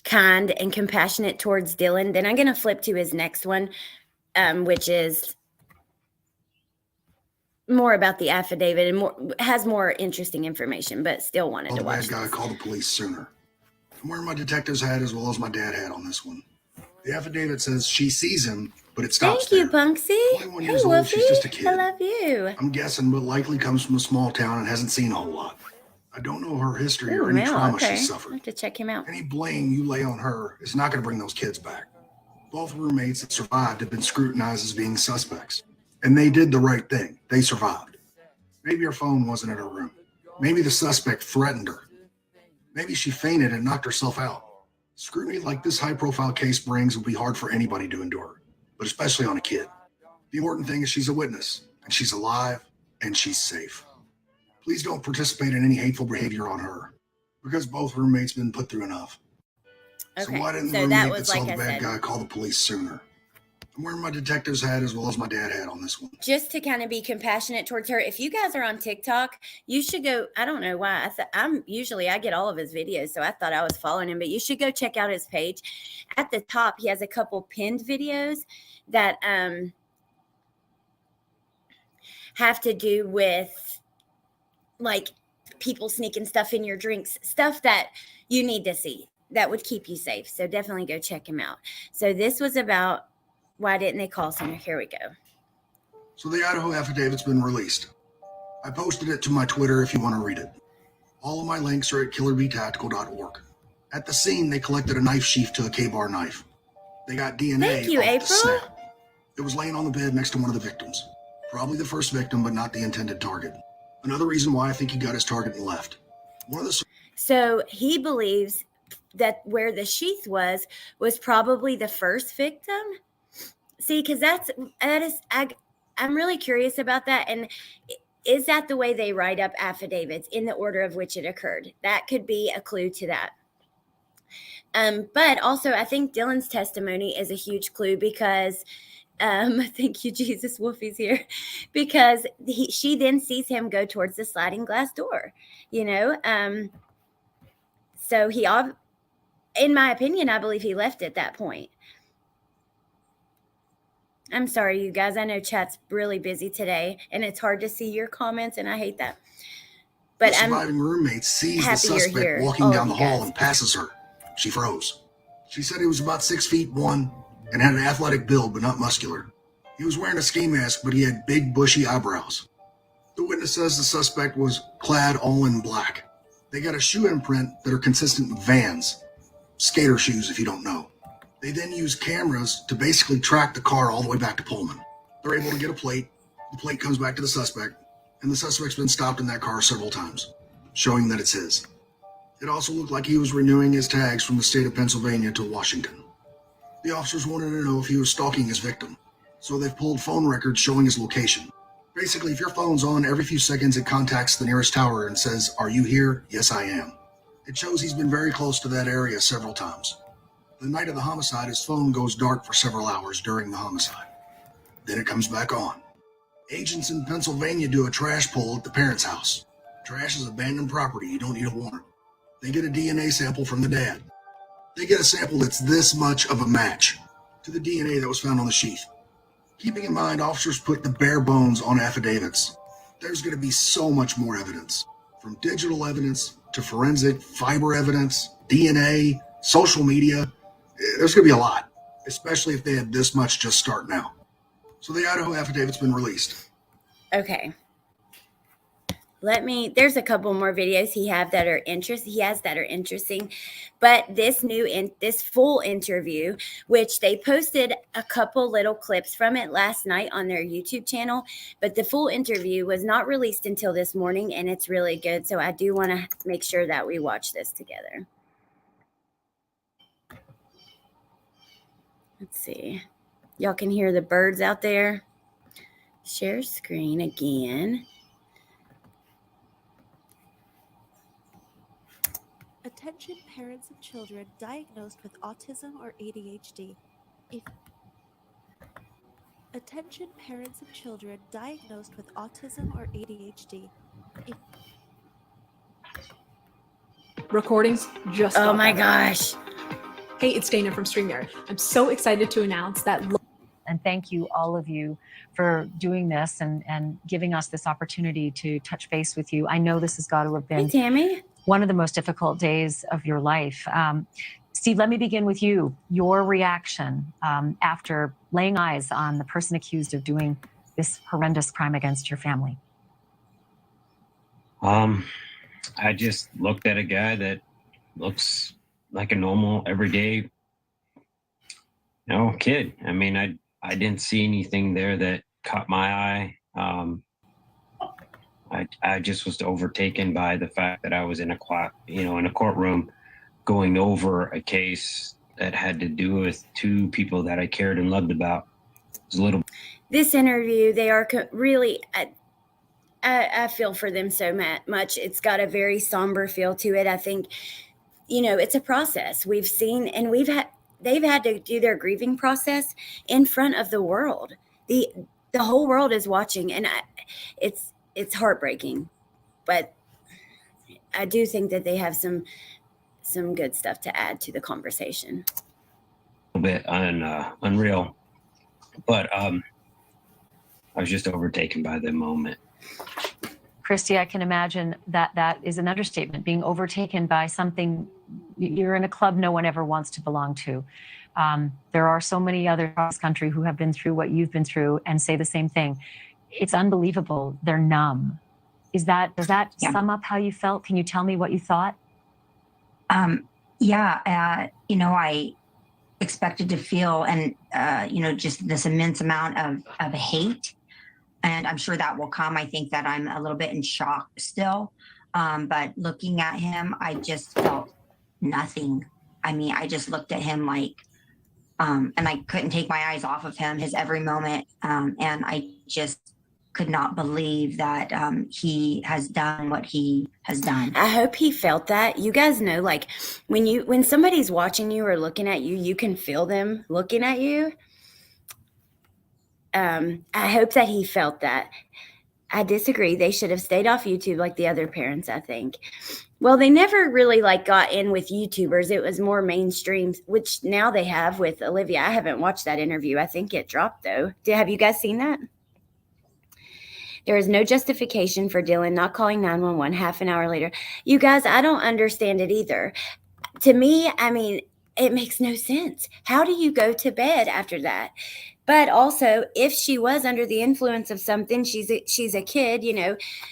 kind and compassionate towards Dylan. Then I'm going to flip to his next one, which is more about the affidavit and has more interesting information, but still wanted to watch. The bad guy called the police sooner. I'm wearing my detective's hat as well as my dad hat on this one. The affidavit says she sees him, but it stops there. Thank you, Punksy. 21 years old, she's just a kid. I love you. I'm guessing, but likely comes from a small town and hasn't seen a whole lot. I don't know her history or any trauma she's suffered. I have to check him out. Any blame you lay on her is not going to bring those kids back. Both roommates that survived have been scrutinized as being suspects, and they did the right thing. They survived. Maybe her phone wasn't in her room. Maybe the suspect threatened her. Maybe she fainted and knocked herself out. Scrutiny like this high-profile case brings will be hard for anybody to endure, but especially on a kid. The important thing is she's a witness, and she's alive, and she's safe. Please don't participate in any hateful behavior on her, because both roommates been put through enough. Okay, so why didn't the roommate that saw the bad guy call the police sooner? I'm wearing my detective's hat as well as my dad hat on this one. Just to kind of be compassionate towards her. If you guys are on TikTok, you should go. I don't know why. I get all of his videos, so I thought I was following him, but you should go check out his page. At the top, he has a couple pinned videos that have to do with like people sneaking stuff in your drinks, stuff that you need to see that would keep you safe. So definitely go check him out. So this was about why didn't they call sooner? Here we go. So the Idaho affidavit's been released. I posted it to my Twitter if you want to read it. All of my links are at killerbtactical.org. At the scene, they collected a knife sheath to a K-bar knife. They got DNA. Thank you, April. The snap. It was laying on the bed next to one of the victims. Probably the first victim, but not the intended target. Another reason why I think he got his target and left. So he believes that where the sheath was probably the first victim. See, because I'm really curious about that. And is that the way they write up affidavits in the order of which it occurred? That could be a clue to that. But also, I think Dylan's testimony is a huge clue because, thank you, Jesus, Wolfie's here, because she then sees him go towards the sliding glass door, you know? So he, in my opinion, I believe he left at that point. I'm sorry, you guys. I know chat's really busy today, and it's hard to see your comments, and I hate that. But the surviving roommate sees the suspect walking down the hall and passes her. She froze. She said he was about 6'1" and had an athletic build, but not muscular. He was wearing a ski mask, but he had big, bushy eyebrows. The witness says the suspect was clad all in black. They got a shoe imprint that are consistent with Vans, skater shoes if you don't know. They then use cameras to basically track the car all the way back to Pullman. They're able to get a plate. The plate comes back to the suspect, and the suspect's been stopped in that car several times, showing that it's his. It also looked like he was renewing his tags from the state of Pennsylvania to Washington. The officers wanted to know if he was stalking his victim, so they've pulled phone records showing his location. Basically, if your phone's on, every few seconds it contacts the nearest tower and says, "Are you here?" "Yes, I am." It shows he's been very close to that area several times. The night of the homicide, his phone goes dark for several hours during the homicide. Then it comes back on. Agents in Pennsylvania do a trash pull at the parents' house. Trash is abandoned property. You don't need a warrant. They get a DNA sample from the dad. They get a sample that's this much of a match to the DNA that was found on the sheath. Keeping in mind, officers put the bare bones on affidavits. There's going to be so much more evidence, from digital evidence to forensic fiber evidence, DNA, Social media, there's going to be a lot, especially if they had this much just starting out. So the Idaho affidavit's been released. Okay. There's a couple more videos he has that are interesting, but this full interview, which they posted a couple little clips from it last night on their YouTube channel, but the full interview was not released until this morning, and it's really good. So I do want to make sure that we watch this together. Let's see. Y'all can hear the birds out there. Share screen again. Attention parents of children diagnosed with autism or ADHD. Attention parents of children diagnosed with autism or ADHD. Recordings just. Oh my gosh. Hey, it's Dana from StreamYard. I'm so excited to announce that. And thank you, all of you, for doing this and giving us this opportunity to touch base with you. I know this has got to have been Tammy. One of the most difficult days of your life. Steve, let me begin with you. Your reaction after laying eyes on the person accused of doing this horrendous crime against your family. I just looked at a guy that looks like a normal, everyday, kid. I mean, I didn't see anything there that caught my eye. I just was overtaken by the fact that I was in a courtroom going over a case that had to do with two people that I cared and loved about. It was a little. This interview, they are really. I feel for them so much. It's got a very somber feel to it. I think, it's a process. We've seen, and they've had to do their grieving process in front of the world. The whole world is watching, and it's heartbreaking, but I do think that they have some good stuff to add to the conversation. A little bit unreal, but I was just overtaken by the moment. Christy, I can imagine that is an understatement, being overtaken by something. You're in a club no one ever wants to belong to. There are so many others across the country who have been through what you've been through and say the same thing. It's unbelievable. They're numb. Does that sum up how you felt? Can you tell me what you thought? I expected to feel just this immense amount of hate. And I'm sure that will come. I think that I'm a little bit in shock still. But looking at him, I just felt nothing. I mean, I just looked at him like, and I couldn't take my eyes off of him, his every moment. And I just could not believe that he has done what he has done. I hope he felt that. You guys know, like when somebody's watching you or looking at you, you can feel them looking at you. I hope that he felt that. I disagree. They should have stayed off YouTube like the other parents, I think. Well, they never really got in with YouTubers. It was more mainstream, which now they have with Olivia. I haven't watched that interview. I think it dropped though. Have you guys seen that? There is no justification for Dylan not calling 911 half an hour later. You guys, I don't understand it either. To me, I mean, it makes no sense. How do you go to bed after that? But also, if she was under the influence of something, she's a kid,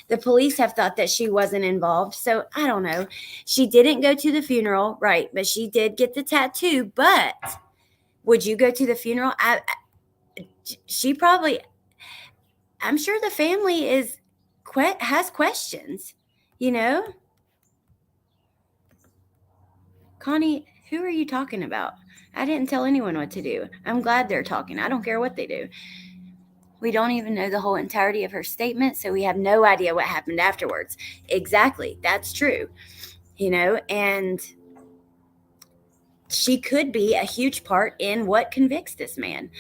the police have thought that she wasn't involved. So I don't know. She didn't go to the funeral, right? But she did get the tattoo. But would you go to the funeral? I'm sure the family has questions, Connie, who are you talking about? I didn't tell anyone what to do. I'm glad they're talking. I don't care what they do. We don't even know the whole entirety of her statement, so we have no idea what happened afterwards. Exactly. That's true. And she could be a huge part in what convicts this man.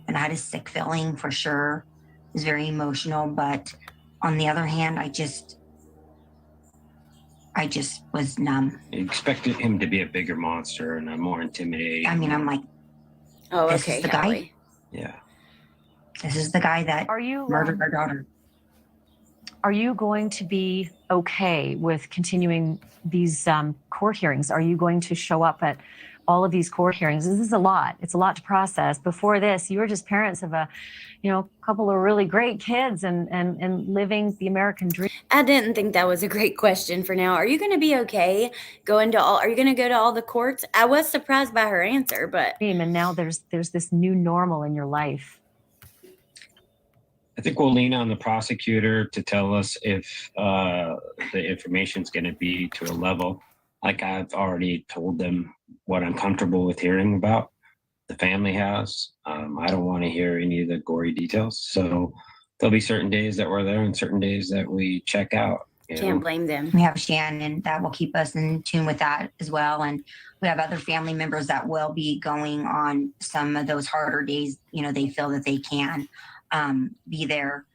And I had a sick feeling for sure. It was very emotional, but on the other hand, I just was numb. I expected him to be a bigger monster and a more intimidating. I mean, I'm like, oh, this okay, is the Hallie. guy. Yeah. This is the guy that murdered our daughter. Are you going to be okay with continuing these court hearings? Are you going to show up at all of these court hearings? This is a lot. It's a lot to process. Before this, you were just parents of a, couple of really great kids and living the American dream. I didn't think that was a great question for now. Are you going to be okay are you going to go to all the courts? I was surprised by her answer, but. And now there's this new normal in your life. I think we'll lean on the prosecutor to tell us if the information's going to be to a level. Like I've already told them what I'm comfortable with hearing about the family house. I don't want to hear any of the gory details. So there'll be certain days that we're there and certain days that we check out. Can't blame them. We have Shannon that will keep us in tune with that as well. And we have other family members that will be going on some of those harder days. They feel that they can be there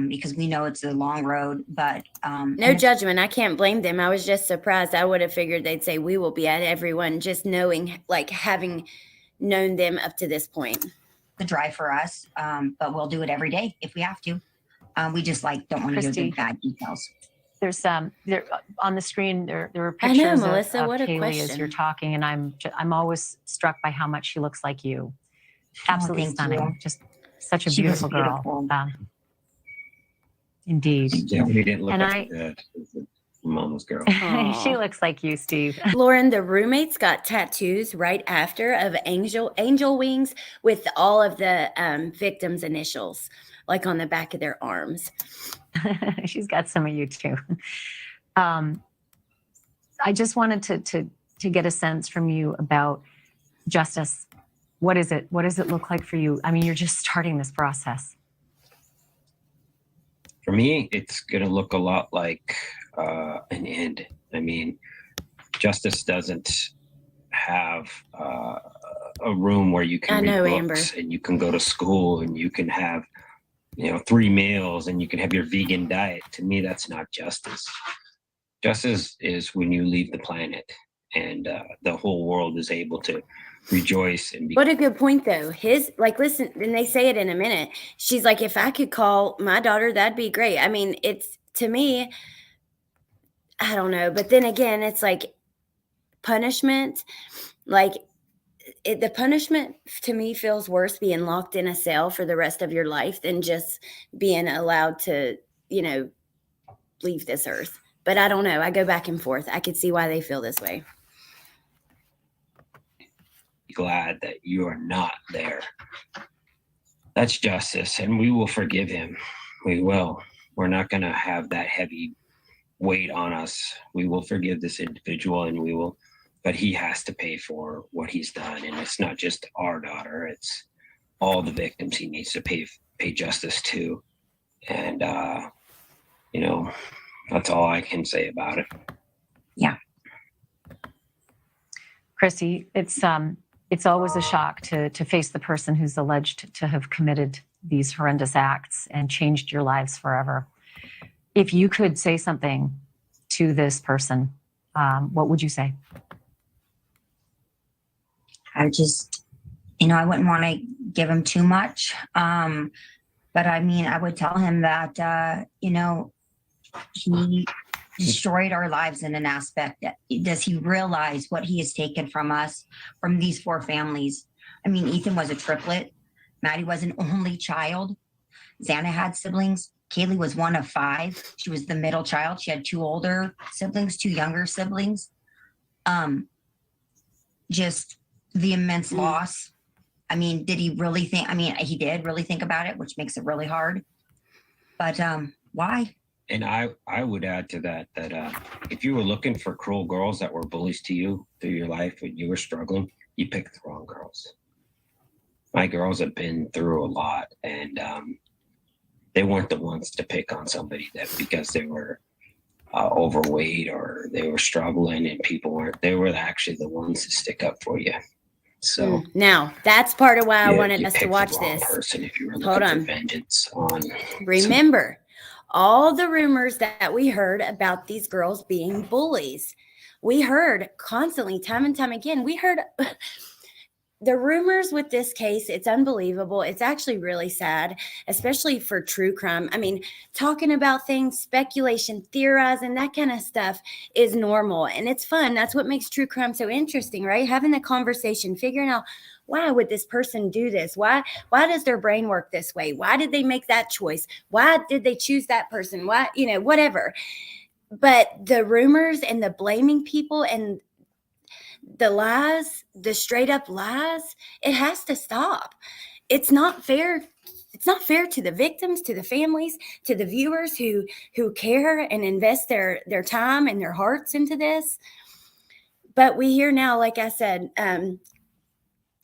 because we know it's a long road, but no judgment. I can't blame them. I was just surprised. I would have figured they'd say we will be at everyone, just knowing, like having known them up to this point. The drive for us, but we'll do it every day if we have to. We just don't want to give them bad details. There's there on the screen there are pictures I know, Melissa, of what a Kaylee question. As you're talking, and I'm always struck by how much she looks like you. Absolutely stunning. You. Just such a beautiful girl. Indeed. Yeah, we didn't look like that. Mama's girl. She looks like you, Steve. Lauren, the roommates got tattoos right after of angel wings with all of the victims' initials, like on the back of their arms. She's got some of you too. I just wanted to get a sense from you about justice. What is it? What does it look like for you? I mean, you're just starting this process. For me, it's going to look a lot like an end. I mean, justice doesn't have a room where you can read books and you can go to school and you can have 3 meals and you can have your vegan diet. To me, that's not justice. Justice is when you leave the planet and the whole world is able to rejoice and be. What a good point, though. Listen, and they say it in a minute. She's like, if I could call my daughter, that'd be great. I mean, it's, to me, I don't know. But then again, it's like punishment. The punishment to me feels worse being locked in a cell for the rest of your life than just being allowed to, leave this earth. But I don't know. I go back and forth. I could see why they feel this way. Glad that you are not there. That's justice, and we will forgive him. We will. We're not going to have that heavy weight on us. We will forgive this individual, and we will, but he has to pay for what he's done. And it's not just our daughter, it's all the victims he needs to pay justice to. And that's all I can say about it. Yeah. Christy, it's always a shock to face the person who's alleged to have committed these horrendous acts and changed your lives forever. If you could say something to this person, what would you say? I just, I wouldn't want to give him too much. But I mean, I would tell him that, he destroyed our lives in an aspect. Does he realize what he has taken from us, from these 4 families? I mean, Ethan was a triplet. Maddie was an only child. Xana had siblings. Kaylee was one of 5. She was the middle child. She had 2 older siblings, 2 younger siblings. Just the immense loss. I mean, did he really think? I mean, he did really think about it, which makes it really hard. But why? And I would add to that if you were looking for cruel girls that were bullies to you through your life when you were struggling, you picked the wrong girls. My girls have been through a lot, and they weren't the ones to pick on somebody that because they were overweight or they were struggling and people weren't. They were actually the ones to stick up for you. So now that's part of why I wanted us to watch this. Person if you were looking for vengeance on. Remember all the rumors that we heard about these girls being bullies. We heard constantly, time and time again. We heard the rumors with this case, it's unbelievable. It's actually really sad, especially for true crime. I mean, talking about things, speculation, theorizing, that kind of stuff is normal and it's fun. That's what makes true crime so interesting, right? Having the conversation, figuring out, why would this person do this? Why does their brain work this way? Why did they make that choice? Why did they choose that person? Why, whatever. But the rumors and the blaming people and the lies, the straight up lies, it has to stop. It's not fair. It's not fair to the victims, to the families, to the viewers who care and invest their time and their hearts into this. But we hear now, like I said, I'm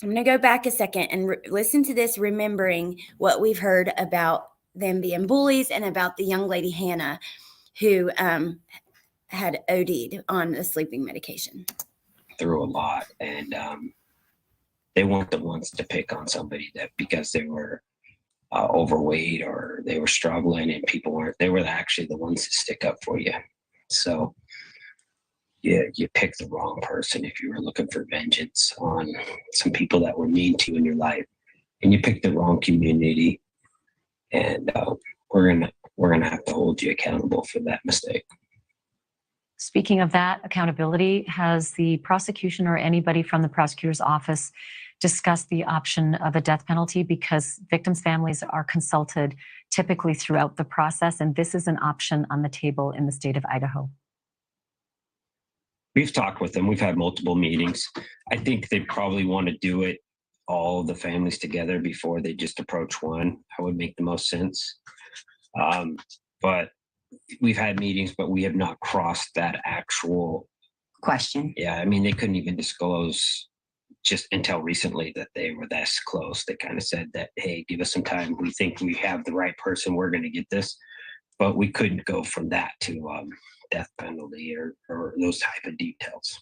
going to go back a second and listen to this, remembering what we've heard about them being bullies and about the young lady, Hannah, who had OD'd on the sleeping medication. Through a lot, and they weren't the ones to pick on somebody that because they were overweight or they were struggling and people weren't. They were actually the ones to stick up for you. So yeah, you picked the wrong person if you were looking for vengeance on some people that were mean to you in your life, and you picked the wrong community. And we're gonna have to hold you accountable for that mistake. Speaking of that accountability, has the prosecution or anybody from the prosecutor's office discussed the option of a death penalty? Because victims' families are consulted typically throughout the process, and this is an option on the table in the state of Idaho. We've talked with them. We've had multiple meetings. I think they probably want to do it all the families together before they just approach one. That would make the most sense. But we've had meetings, but we have not crossed that actual question. Yeah, I mean, they couldn't even disclose just until recently that they were this close. They kind of said that, hey, give us some time. We think we have the right person. We're going to get this. But we couldn't go from that to death penalty or those type of details.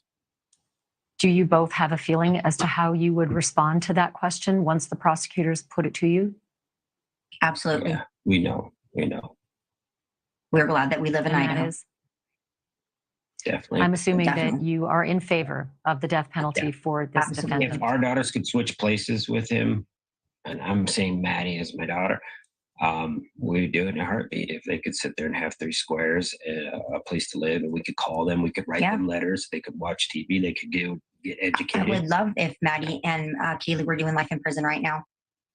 Do you both have a feeling as to how you would respond to that question once the prosecutors put it to you? Absolutely. Yeah, we know. We're glad that we live in Idaho. Definitely. I'm assuming that you are in favor of the death penalty for this defendant. If our daughters could switch places with him, and I'm saying Maddie is my daughter, we'd do it in a heartbeat. If they could sit there and have 3 squares, a place to live, and we could call them, we could write them letters, they could watch TV, they could get educated. I would love if Maddie and Keely were doing life in prison right now.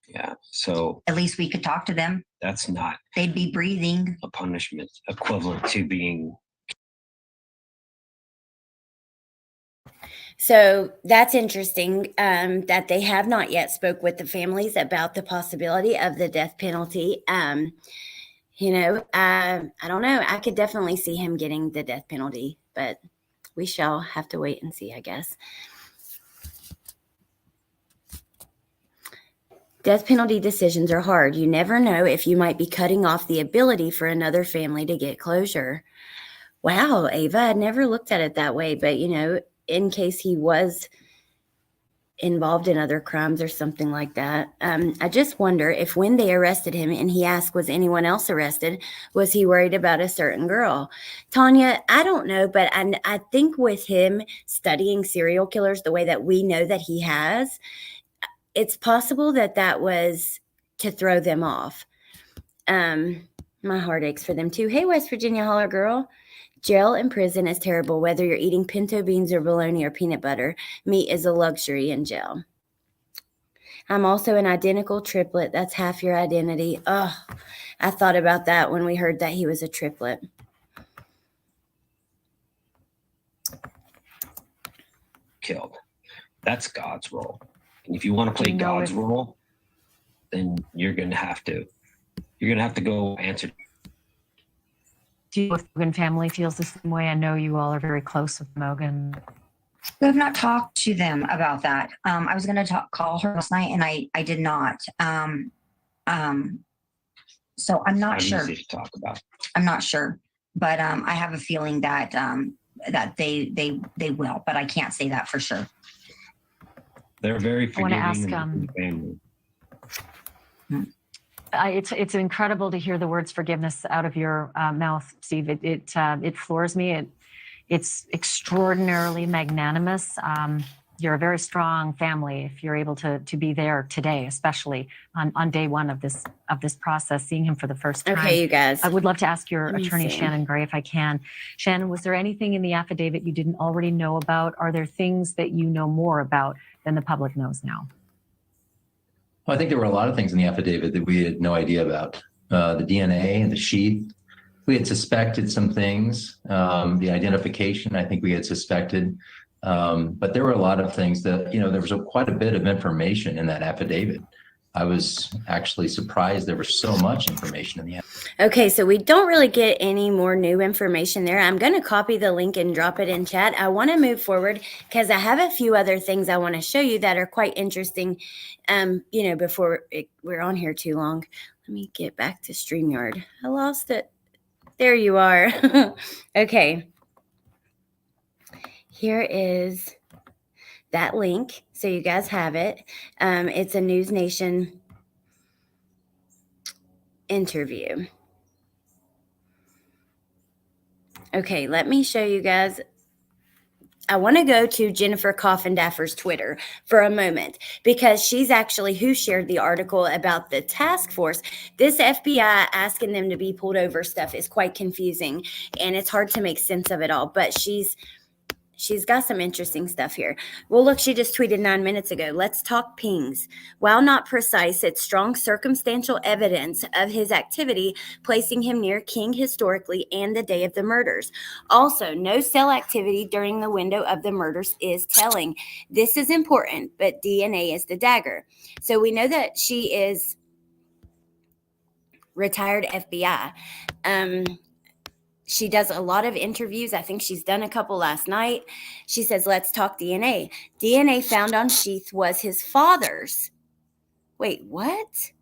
Yeah, so at least we could talk to them. That's not. They'd be breathing. A punishment equivalent to being. So that's interesting that they have not yet spoke with the families about the possibility of the death penalty. I don't know. I could definitely see him getting the death penalty, but we shall have to wait and see, I guess. Death penalty decisions are hard. You never know if you might be cutting off the ability for another family to get closure. Wow, Ava, I'd never looked at it that way, but in case he was involved in other crimes or something like that. I just wonder if when they arrested him and he asked, was anyone else arrested, was he worried about a certain girl? Tanya, I don't know, but I think with him studying serial killers the way that we know that he has, it's possible that was to throw them off. My heart aches for them too. Hey, West Virginia Holler Girl. Jail and prison is terrible, whether you're eating pinto beans or bologna or peanut butter. Meat is a luxury in jail. I'm also an identical triplet. That's half your identity. Oh, I thought about that when we heard that he was a triplet. Killed. That's God's role. And if you want to play God's role, then you're going to have to go answer. Do you know if the Mogan family feels the same way? I know you all are very close with Mogan. We have not talked to them about that. I was going to call her last night, and I did not. So I'm not sure. Easy to talk about. I'm not sure, but I have a feeling that that they will, but I can't say that for sure. They're very forgiving. I want to ask. Family. It's incredible to hear the words forgiveness out of your mouth, Steve. It floors me. It's extraordinarily magnanimous. you're a very strong family if you're able to be there today, especially on day one of this process, seeing him for the first time. Okay, you guys. I would love to ask your attorney, Shannon Gray, if I can. Shannon, was there anything in the affidavit you didn't already know about? Are there things that you know more about than the public knows now? Well, I think there were a lot of things in the affidavit that we had no idea about. The DNA and the sheath, we had suspected some things. The identification, I think we had suspected. But there were a lot of things that, there was quite a bit of information in that affidavit. I was actually surprised there was so much information in the affidavit. Okay, so we don't really get any more new information there. I'm going to copy the link and drop it in chat. I want to move forward because I have a few other things I want to show you that are quite interesting, before we're on here too long. Let me get back to StreamYard. I lost it. There you are. Okay. Here is that link. So you guys have it. It's a News Nation interview. Okay, let me show you guys. I want to go to Jennifer Coffindaffer's Twitter for a moment because she's actually who shared the article about the task force. This FBI asking them to be pulled over stuff is quite confusing, and it's hard to make sense of it all, but she's got some interesting stuff here. Well, look, she just tweeted 9 minutes ago. Let's talk pings. While not precise, it's strong circumstantial evidence of his activity, placing him near King historically and the day of the murders. Also, no cell activity during the window of the murders is telling. This is important, but DNA is the dagger. So we know that she is retired FBI. She does a lot of interviews. I think she's done a couple last night. She says, let's talk DNA. DNA found on sheath was his father's. Wait, what?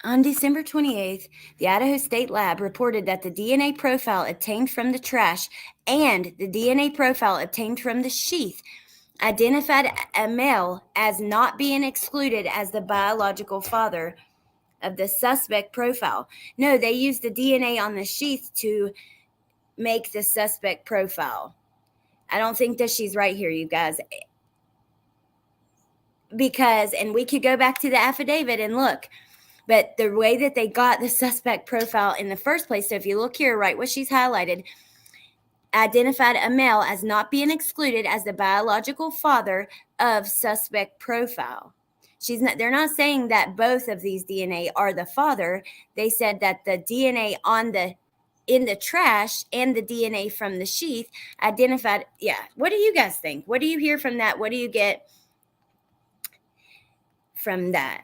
On December 28th, the Idaho State Lab reported that the DNA profile obtained from the trash and the DNA profile obtained from the sheath identified a male as not being excluded as the biological father of the suspect profile. No, they used the DNA on the sheath to make the suspect profile. I don't think that she's right here, you guys. And we could go back to the affidavit and look, but the way that they got the suspect profile in the first place, so if you look here, right, what she's highlighted, identified a male as not being excluded as the biological father of suspect profile. They're not saying that both of these DNA are the father. They said that the DNA in the trash and the DNA from the sheath identified. Yeah. What do you guys think? What do you hear from that? What do you get from that?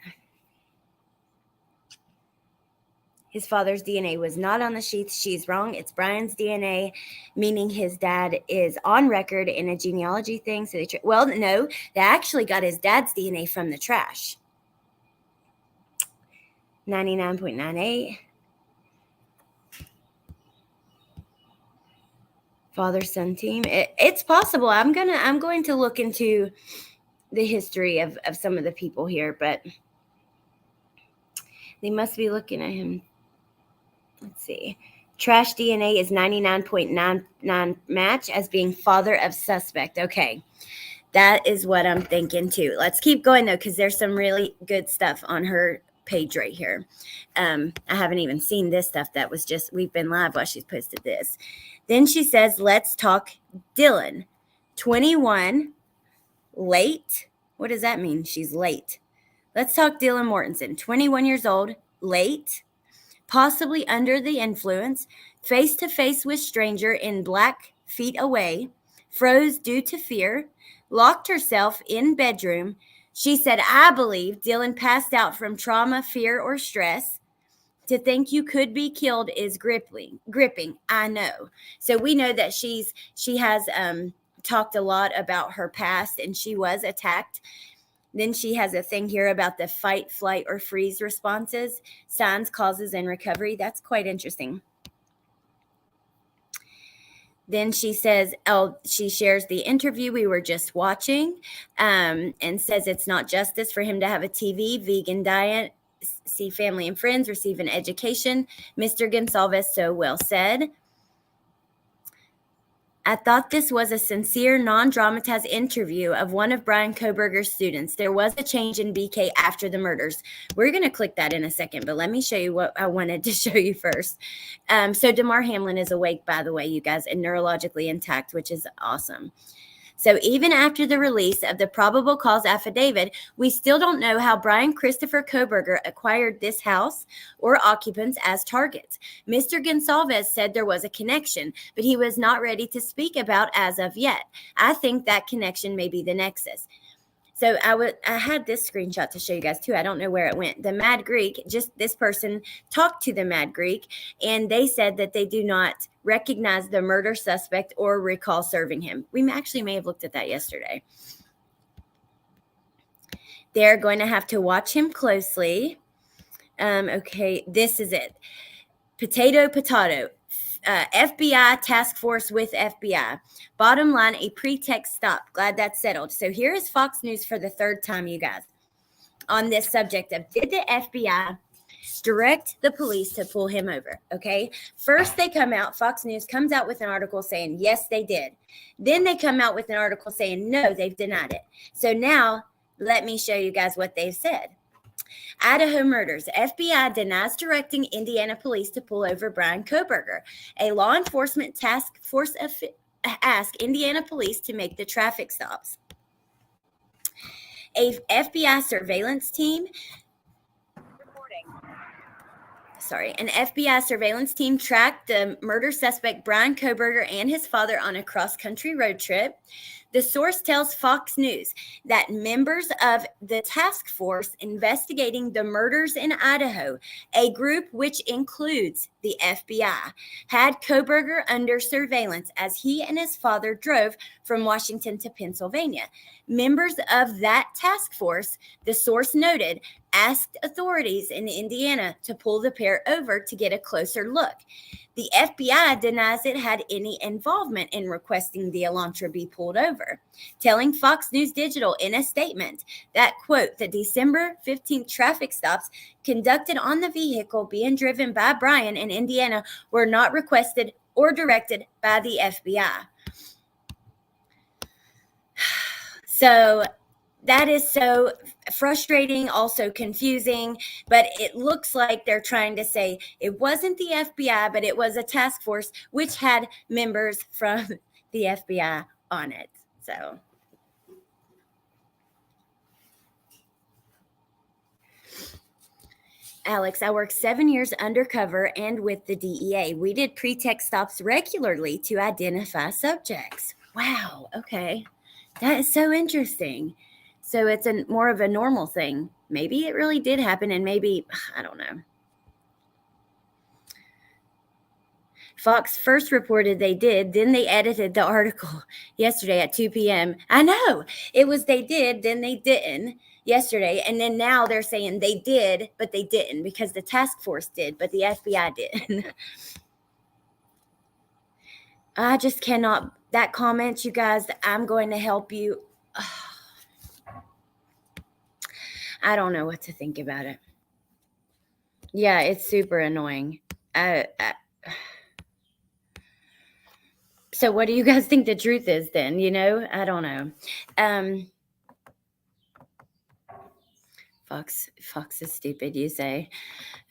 His father's DNA was not on the sheath. She's wrong. It's Brian's DNA, meaning his dad is on record in a genealogy thing. So no, they actually got his dad's DNA from the trash. 99.98. Father-son team. It's possible. I'm going to look into the history of some of the people here, but they must be looking at him. Let's see. Trash DNA is 99.99 match as being father of suspect. Okay. That is what I'm thinking too. Let's keep going though, because there's some really good stuff on her page right here. I haven't even seen this stuff that was we've been live while she's posted this. Then she says, let's talk Dylan. 21, late. What does that mean? She's late. Let's talk Dylan Mortensen. 21 years old, late. Possibly under the influence, face-to-face with stranger in Black feet away, froze due to fear, locked herself in bedroom. She said, I believe Dylan passed out from trauma, fear, or stress. To think you could be killed is gripping. I know. So we know that she has talked a lot about her past, and she was attacked. Then she has a thing here about the fight, flight, or freeze responses, signs, causes, and recovery. That's quite interesting. Then she says, she shares the interview we were just watching, and says it's not justice for him to have a TV, vegan diet, see family and friends, receive an education. Mr. Gonsalves so well said. I thought this was a sincere, non-dramatized interview of one of Brian Kohberger's students. There was a change in BK after the murders. We're going to click that in a second, but let me show you what I wanted to show you first. So DeMar Hamlin is awake, by the way, you guys, and neurologically intact, which is awesome. So even after the release of the probable cause affidavit, we still don't know how Brian Christopher Kohberger acquired this house or occupants as targets. Mr. Gonsalves said there was a connection, but he was not ready to speak about as of yet. I think that connection may be the nexus. So I had this screenshot to show you guys too. I don't know where it went. The Mad Greek, just this person talked to the Mad Greek, and they said that they do not recognize the murder suspect or recall serving him. We actually may have looked at that yesterday. They're going to have to watch him closely. Okay, this is it. Potato. FBI task force with FBI. Bottom line, a pretext stop. Glad that's settled. So here is Fox News for the third time, you guys, on this subject of did the FBI direct the police to pull him over? Okay. First they come out, Fox News comes out with an article saying, yes, they did. Then they come out with an article saying, no, they've denied it. So now let me show you guys what they've said. Idaho murders. FBI denies directing Indiana police to pull over Brian Kohberger. A law enforcement task force asked Indiana police to make the traffic stops. A FBI surveillance team an FBI surveillance team tracked the murder suspect Brian Kohberger and his father on a cross-country road trip. The source tells Fox News that members of the task force investigating the murders in Idaho, a group which includes the FBI, had Kohberger under surveillance as he and his father drove from Washington to Pennsylvania. Members of that task force, the source noted, asked authorities in Indiana to pull the pair over to get a closer look. The FBI denies it had any involvement in requesting the Elantra be pulled over, telling Fox News Digital in a statement that, quote, the December 15th traffic stops conducted on the vehicle being driven by Brian in Indiana were not requested or directed by the FBI. So that is so frustrating, also confusing, but it looks like they're trying to say it wasn't the FBI, but it was a task force which had members from the FBI on it. So Alex, I worked 7 years undercover and with the DEA. We did pretext stops regularly to identify subjects. Wow. Okay. That is so interesting. So it's more of a normal thing. Maybe it really did happen, and maybe, I don't know. Fox first reported they did, then they edited the article yesterday at 2 p.m. I know. It was they did, then they didn't yesterday, and then now they're saying they did, but they didn't because the task force did, but the FBI didn't. I just cannot. That comment, you guys, I'm going to help you. I don't know what to think about it. Yeah, it's super annoying. So what do you guys think the truth is then? You know, I don't know. Fox is stupid, you say.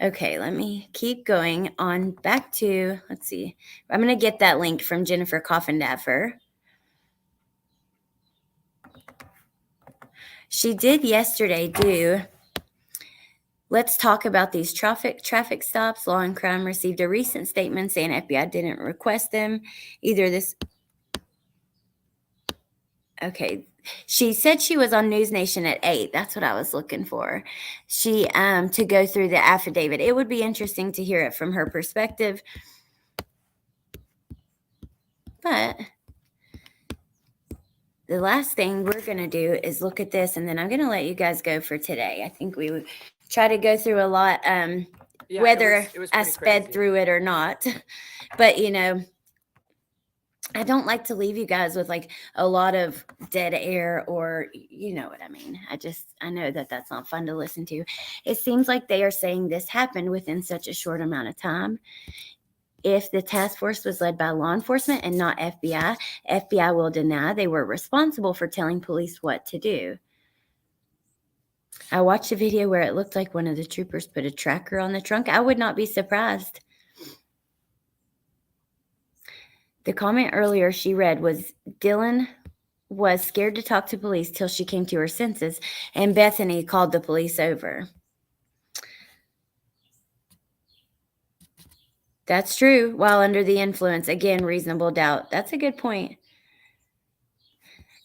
Okay, let me keep going on back to, let's see. I'm going to get that link from Jennifer Coffindaffer. She did yesterday do, let's talk about these traffic stops. Law and Crime received a recent statement saying FBI didn't request them. Okay. She said she was on News Nation at 8. That's what I was looking for. She, to go through the affidavit. It would be interesting to hear it from her perspective. But the last thing we're going to do is look at this, and then I'm going to let you guys go for today. I think we would try to go through a lot, whether I sped through it or not. But, you know, I don't like to leave you guys with like a lot of dead air, or you know what I mean. I know that that's not fun to listen to. It seems like they are saying this happened within such a short amount of time. If the task force was led by law enforcement and not FBI, FBI will deny they were responsible for telling police what to do. I watched a video where it looked like one of the troopers put a tracker on the trunk. I would not be surprised. The comment earlier she read was Dylan was scared to talk to police till she came to her senses, and Bethany called the police over. That's true. While under the influence, again, reasonable doubt. That's a good point.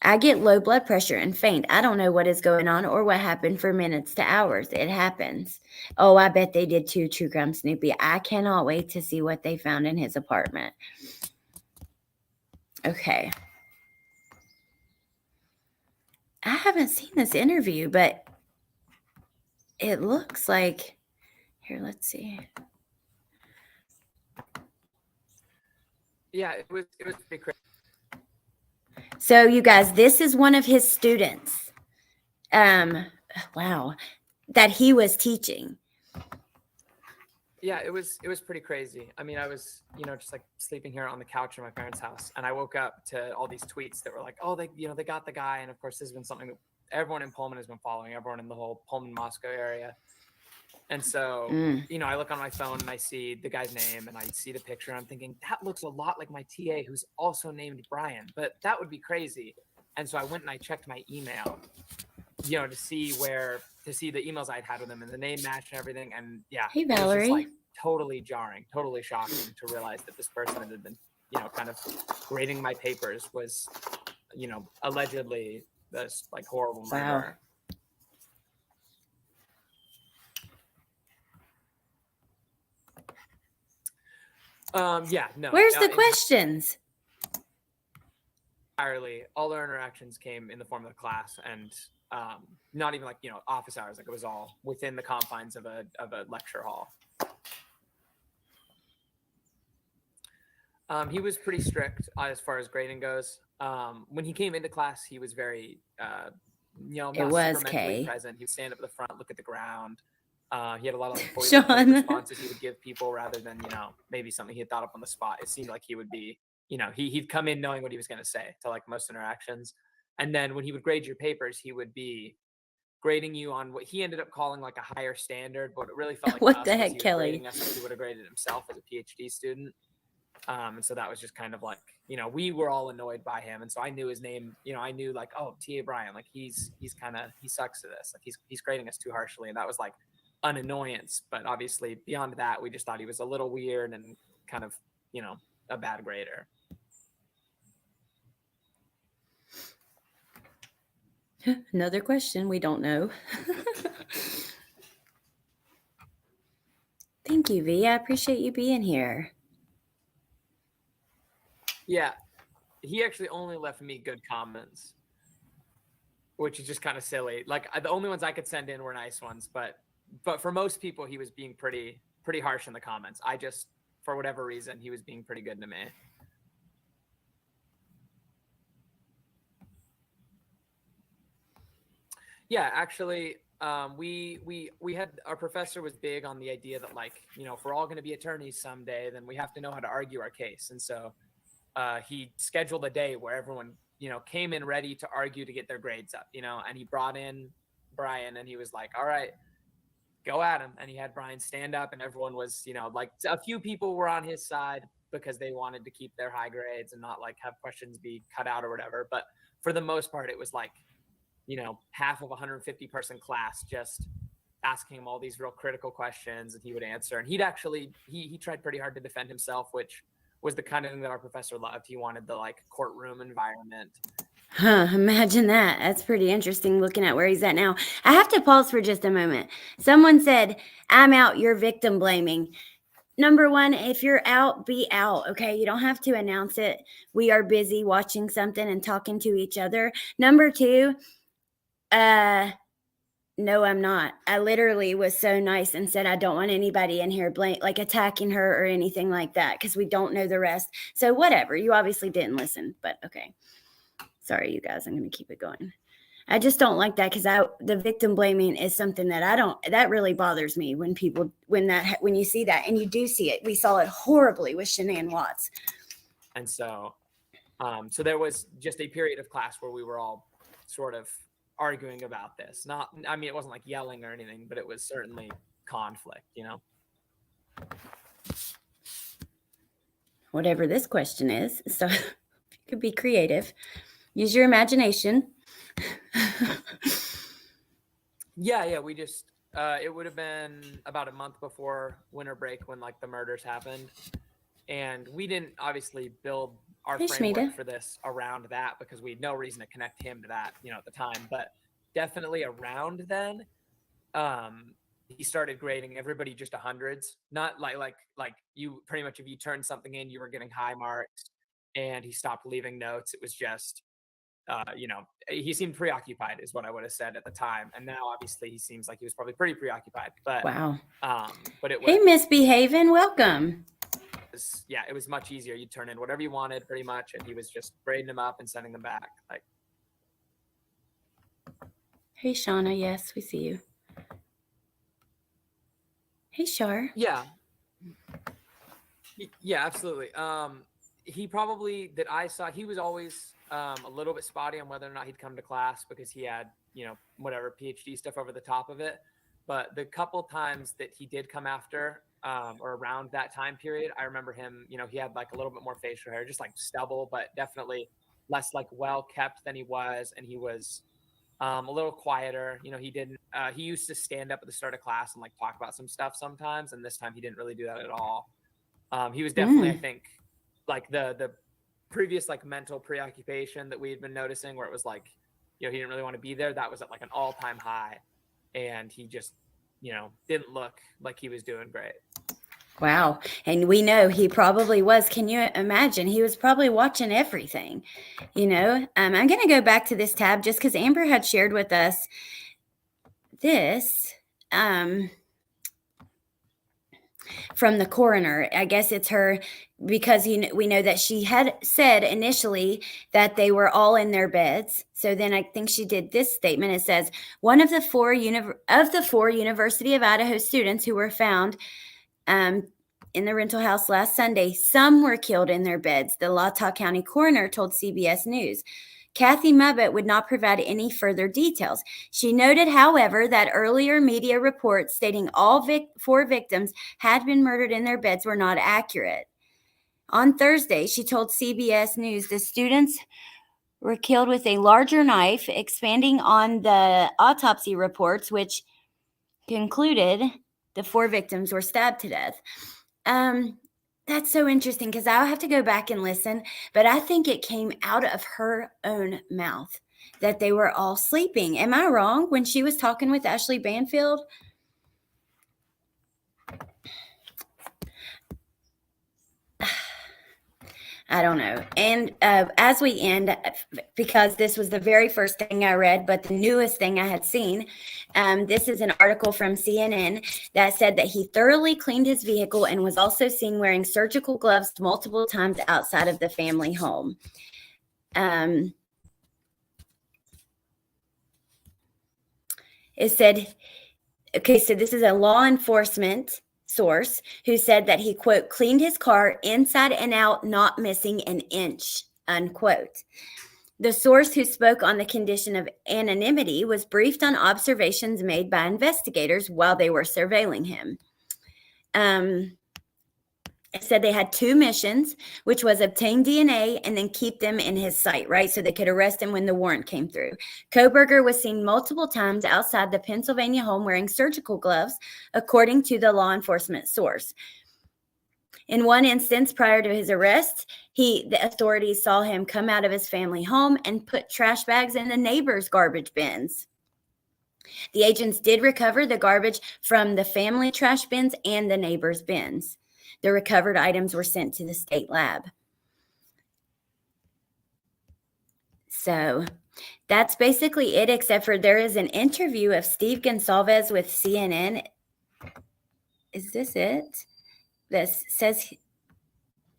I get low blood pressure and faint. I don't know what is going on or what happened for minutes to hours. It happens. Oh, I bet they did too, True Crime Snoopy. I cannot wait to see what they found in his apartment. Okay. I haven't seen this interview, but it looks like, here, let's see. Yeah, it was pretty crazy. So you guys, this is one of his students. Wow, that he was teaching. Yeah, it was pretty crazy. I mean, I was, just like sleeping here on the couch in my parents' house, and I woke up to all these tweets that were like, oh, they got the guy. And of course, this has been something that everyone in Pullman has been following, everyone in the whole Pullman, Moscow area. And so, I look on my phone and I see the guy's name and I see the picture and I'm thinking, that looks a lot like my TA who's also named Brian, but that would be crazy. And so I went and I checked my email, to see the emails I'd had with him and the name match and everything. And yeah, hey, Valerie. It was just like totally jarring, totally shocking to realize that this person that had been, kind of grading my papers was, allegedly this like horrible murderer. Yeah, no. Where's the questions? Entirely, all our interactions came in the form of the class, and not even like office hours. Like it was all within the confines of a lecture hall. He was pretty strict as far as grading goes. When he came into class, he was very, not super mentally present. He would stand up at the front, look at the ground. He had a lot of like, responses he would give people rather than, maybe something he had thought up on the spot. It seemed like he would be, he'd come in knowing what he was going to say to like most interactions. And then when he would grade your papers, he would be grading you on what he ended up calling like a higher standard, but it really felt like what the heck, Kelly? Like he would have graded himself as a PhD student. And so that was just kind of like, we were all annoyed by him. And so I knew his name, I knew like, oh, TA Brian, like he sucks to this. Like he's grading us too harshly. And that was like an annoyance, but obviously beyond that, we just thought he was a little weird and kind of, a bad grader. Another question we don't know. Thank you, V. I appreciate you being here. Yeah, he actually only left me good comments, which is just kind of silly. Like the only ones I could send in were nice ones, but for most people, he was being pretty harsh in the comments. I just, for whatever reason, he was being pretty good to me. Yeah, actually, we had, our professor was big on the idea that like, if we're all going to be attorneys someday, then we have to know how to argue our case. And so he scheduled a day where everyone, came in ready to argue to get their grades up, and he brought in Brian and he was like, all right, go at him. And he had Brian stand up and everyone was, like a few people were on his side because they wanted to keep their high grades and not like have questions be cut out or whatever. But for the most part, it was like, half of a 150 person class just asking him all these real critical questions and he would answer. And he'd actually, he tried pretty hard to defend himself, which was the kind of thing that our professor loved. He wanted the like courtroom environment. Imagine that. That's pretty interesting looking at where he's at now. I have to pause for just a moment. Someone said, I'm out, you're victim blaming. Number one, if you're out, be out, okay? You don't have to announce it. We are busy watching something and talking to each other. Number two, No, I'm not. I literally was so nice and said, I don't want anybody in here like attacking her or anything like that, because we don't know the rest. So whatever. You obviously didn't listen, but okay. Sorry, you guys. I'm going to keep it going. I just don't like that, because the victim blaming is something that that really bothers me when you see that, and you do see it. We saw it horribly with Shanann Watts. And so, so there was just a period of class where we were all sort of arguing about this. I mean, it wasn't like yelling or anything, but it was certainly conflict, you know? Whatever this question is. So you could be creative. Use your imagination. Yeah. We just, it would have been about a month before winter break when like the murders happened. And we didn't obviously build our framework for this around that, because we had no reason to connect him to that, you know, at the time. But definitely around then, he started grading everybody just 100s. Not like you pretty much, if you turned something in, you were getting high marks. And he stopped leaving notes. It was just, you know, he seemed preoccupied is what I would have said at the time. And now obviously he seems like he was probably pretty preoccupied. But wow. But it was, hey, misbehaving, welcome. It was much easier. You turn in whatever you wanted pretty much, and he was just grading them up and sending them back. Like, hey, Shauna, yes, we see you. Hey, Shar. Yeah, absolutely. He probably, that I saw, he was always a little bit spotty on whether or not he'd come to class, because he had, you know, whatever PhD stuff over the top of it. But the couple times that he did come after, or around that time period, I remember him, you know, he had like a little bit more facial hair, just like stubble, but definitely less like well kept than he was. And he was a little quieter. You know, he used to stand up at the start of class and like talk about some stuff sometimes. And this time he didn't really do that at all. He was definitely, I think, like the previous like mental preoccupation that we had been noticing, where it was like, you know, he didn't really want to be there. That was at like an all-time high. And he just, you know, didn't look like he was doing great. Wow. And we know he probably was. Can you imagine? He was probably watching everything, you know? I'm going to go back to this tab just because Amber had shared with us this from the coroner. I guess it's her, because we know that she had said initially that they were all in their beds. So then I think she did this statement. It says, one of the four University of Idaho students who were found in the rental house last Sunday, some were killed in their beds, the Latah County coroner told CBS News. Kathy Mubbett would not provide any further details. She noted, however, that earlier media reports stating all four victims had been murdered in their beds were not accurate. On Thursday, she told CBS News the students were killed with a larger knife, expanding on the autopsy reports, which concluded the four victims were stabbed to death. That's so interesting, because I'll have to go back and listen, but I think it came out of her own mouth that they were all sleeping. Am I wrong when she was talking with Ashley Banfield? I don't know. And as we end, because this was the very first thing I read, but the newest thing I had seen, this is an article from CNN that said that he thoroughly cleaned his vehicle and was also seen wearing surgical gloves multiple times outside of the family home. It said, okay, so this is a law enforcement source who said that he, quote, cleaned his car inside and out, not missing an inch, unquote. The source, who spoke on the condition of anonymity, was briefed on observations made by investigators while they were surveilling him. It said they had two missions, which was obtain DNA and then keep them in his sight, right? So they could arrest him when the warrant came through. Koberger was seen multiple times outside the Pennsylvania home wearing surgical gloves, according to the law enforcement source. In one instance, prior to his arrest, the authorities saw him come out of his family home and put trash bags in the neighbors' garbage bins. The agents did recover the garbage from the family trash bins and the neighbors' bins. The recovered items were sent to the state lab. So That's basically it, except for there is an interview of Steve Gonsalves with CNN. Is this it? This says,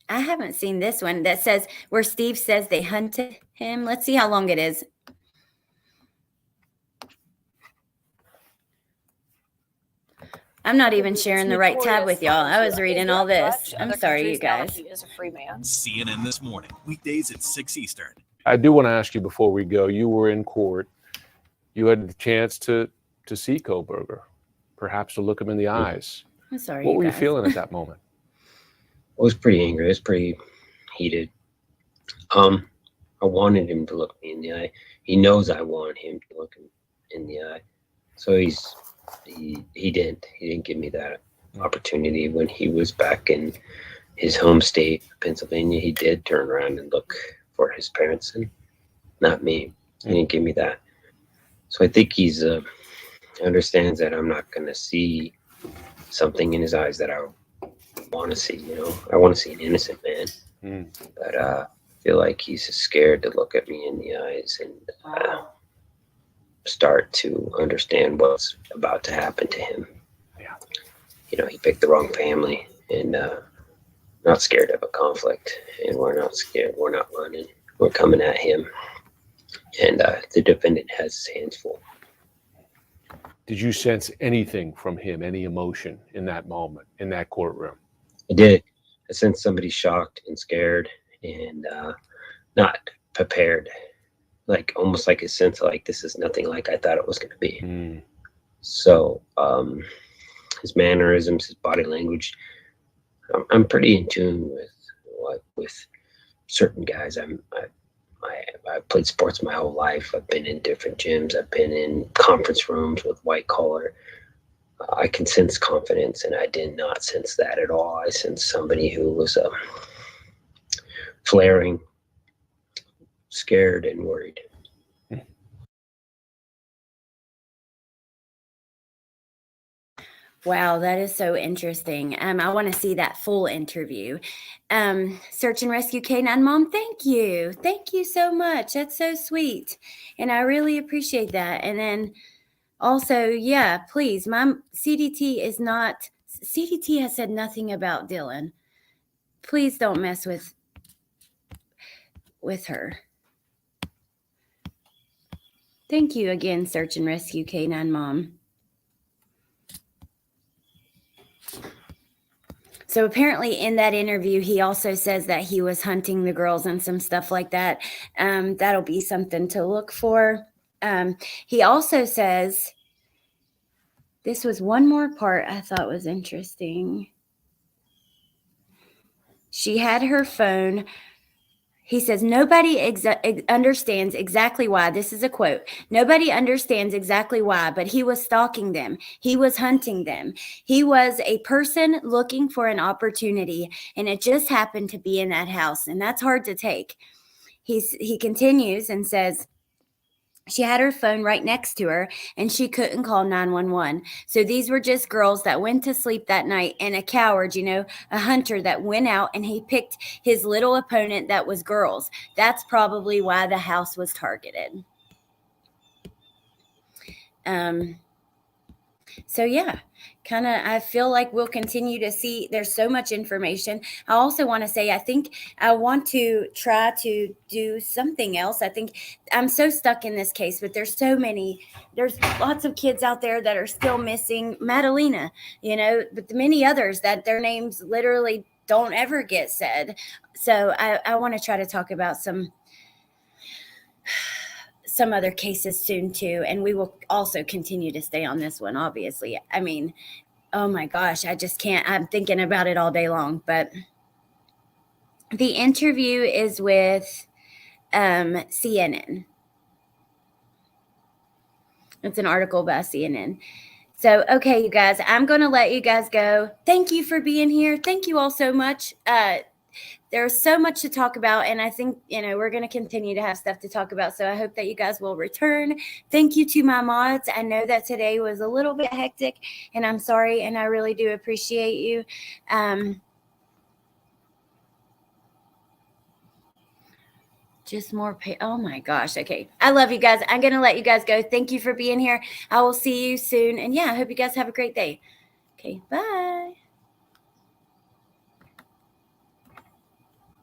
I haven't seen this one that says where Steve says they hunted him. Let's see how long it is. I'm not even sharing the right tab with y'all. I was reading all this. I'm sorry, you guys. CNN This Morning, weekdays at 6 Eastern. I do want to ask you before we go, you were in court. You had the chance to see Kohlberger, perhaps to look him in the eyes. I'm sorry, What you were you guys. feeling at that moment? I was pretty angry. I was pretty heated. I wanted him to look me in the eye. He knows I want him to look him in the eye. So he didn't. He didn't give me that opportunity when he was back in his home state, Pennsylvania. He did turn around and look for his parents and not me. He didn't give me that. So I think he's understands that I'm not going to see something in his eyes that I want to see. You know, I want to see an innocent man, but I feel like he's scared to look at me in the eyes and start to understand what's about to happen to him. Yeah. You know, he picked the wrong family, and not scared of a conflict, and we're not scared. We're not running. We're coming at him, and the defendant has his hands full. Did you sense anything from him, any emotion in that moment, in that courtroom? I did. I sensed somebody shocked and scared and not prepared, like almost like a sense of like, this is nothing like I thought it was going to be. So his mannerisms, his body language, I'm pretty in tune with certain guys. I've played sports my whole life. I've been in different gyms. I've been in conference rooms with white collar. I can sense confidence, and I did not sense that at all. I sensed somebody who was flaring, scared, and worried. Wow, that is so interesting. I want to see that full interview. Search and Rescue K9 Mom, thank you. Thank you so much. That's so sweet. And I really appreciate that. And then also, yeah, please, my CDT has said nothing about Dylan. Please don't mess with her. Thank you again, Search and Rescue K9 Mom. So apparently in that interview, he also says that he was hunting the girls and some stuff like that. That'll be something to look for. He also says, this was one more part I thought was interesting. She had her phone. He says, nobody understands exactly why. This is a quote. Nobody understands exactly why, but he was stalking them. He was hunting them. He was a person looking for an opportunity, and it just happened to be in that house, and that's hard to take. He continues and says, she had her phone right next to her, and she couldn't call 911. So these were just girls that went to sleep that night, and a coward, a hunter that went out and he picked his little opponent that was girls. That's probably why the house was targeted. So yeah, I feel like we'll continue to see, there's so much information. I also want to say, I think I want to try to do something else. I think I'm so stuck in this case, but there's lots of kids out there that are still missing. Madalena, but the many others that their names literally don't ever get said. So I want to try to talk about some other cases soon too, and we will also continue to stay on this one, obviously. I mean, oh my gosh, I just can't. I'm thinking about it all day long. But the interview is with CNN. It's an article by CNN. So, okay, you guys, I'm going to let you guys go. Thank you for being here. Thank you all so much. There's so much to talk about, and I think, we're going to continue to have stuff to talk about, so I hope that you guys will return. Thank you to my mods. I know that today was a little bit hectic, and I'm sorry, and I really do appreciate you. Just more pay. Oh my gosh. Okay. I love you guys. I'm going to let you guys go. Thank you for being here. I will see you soon. And yeah, I hope you guys have a great day. Okay. Bye.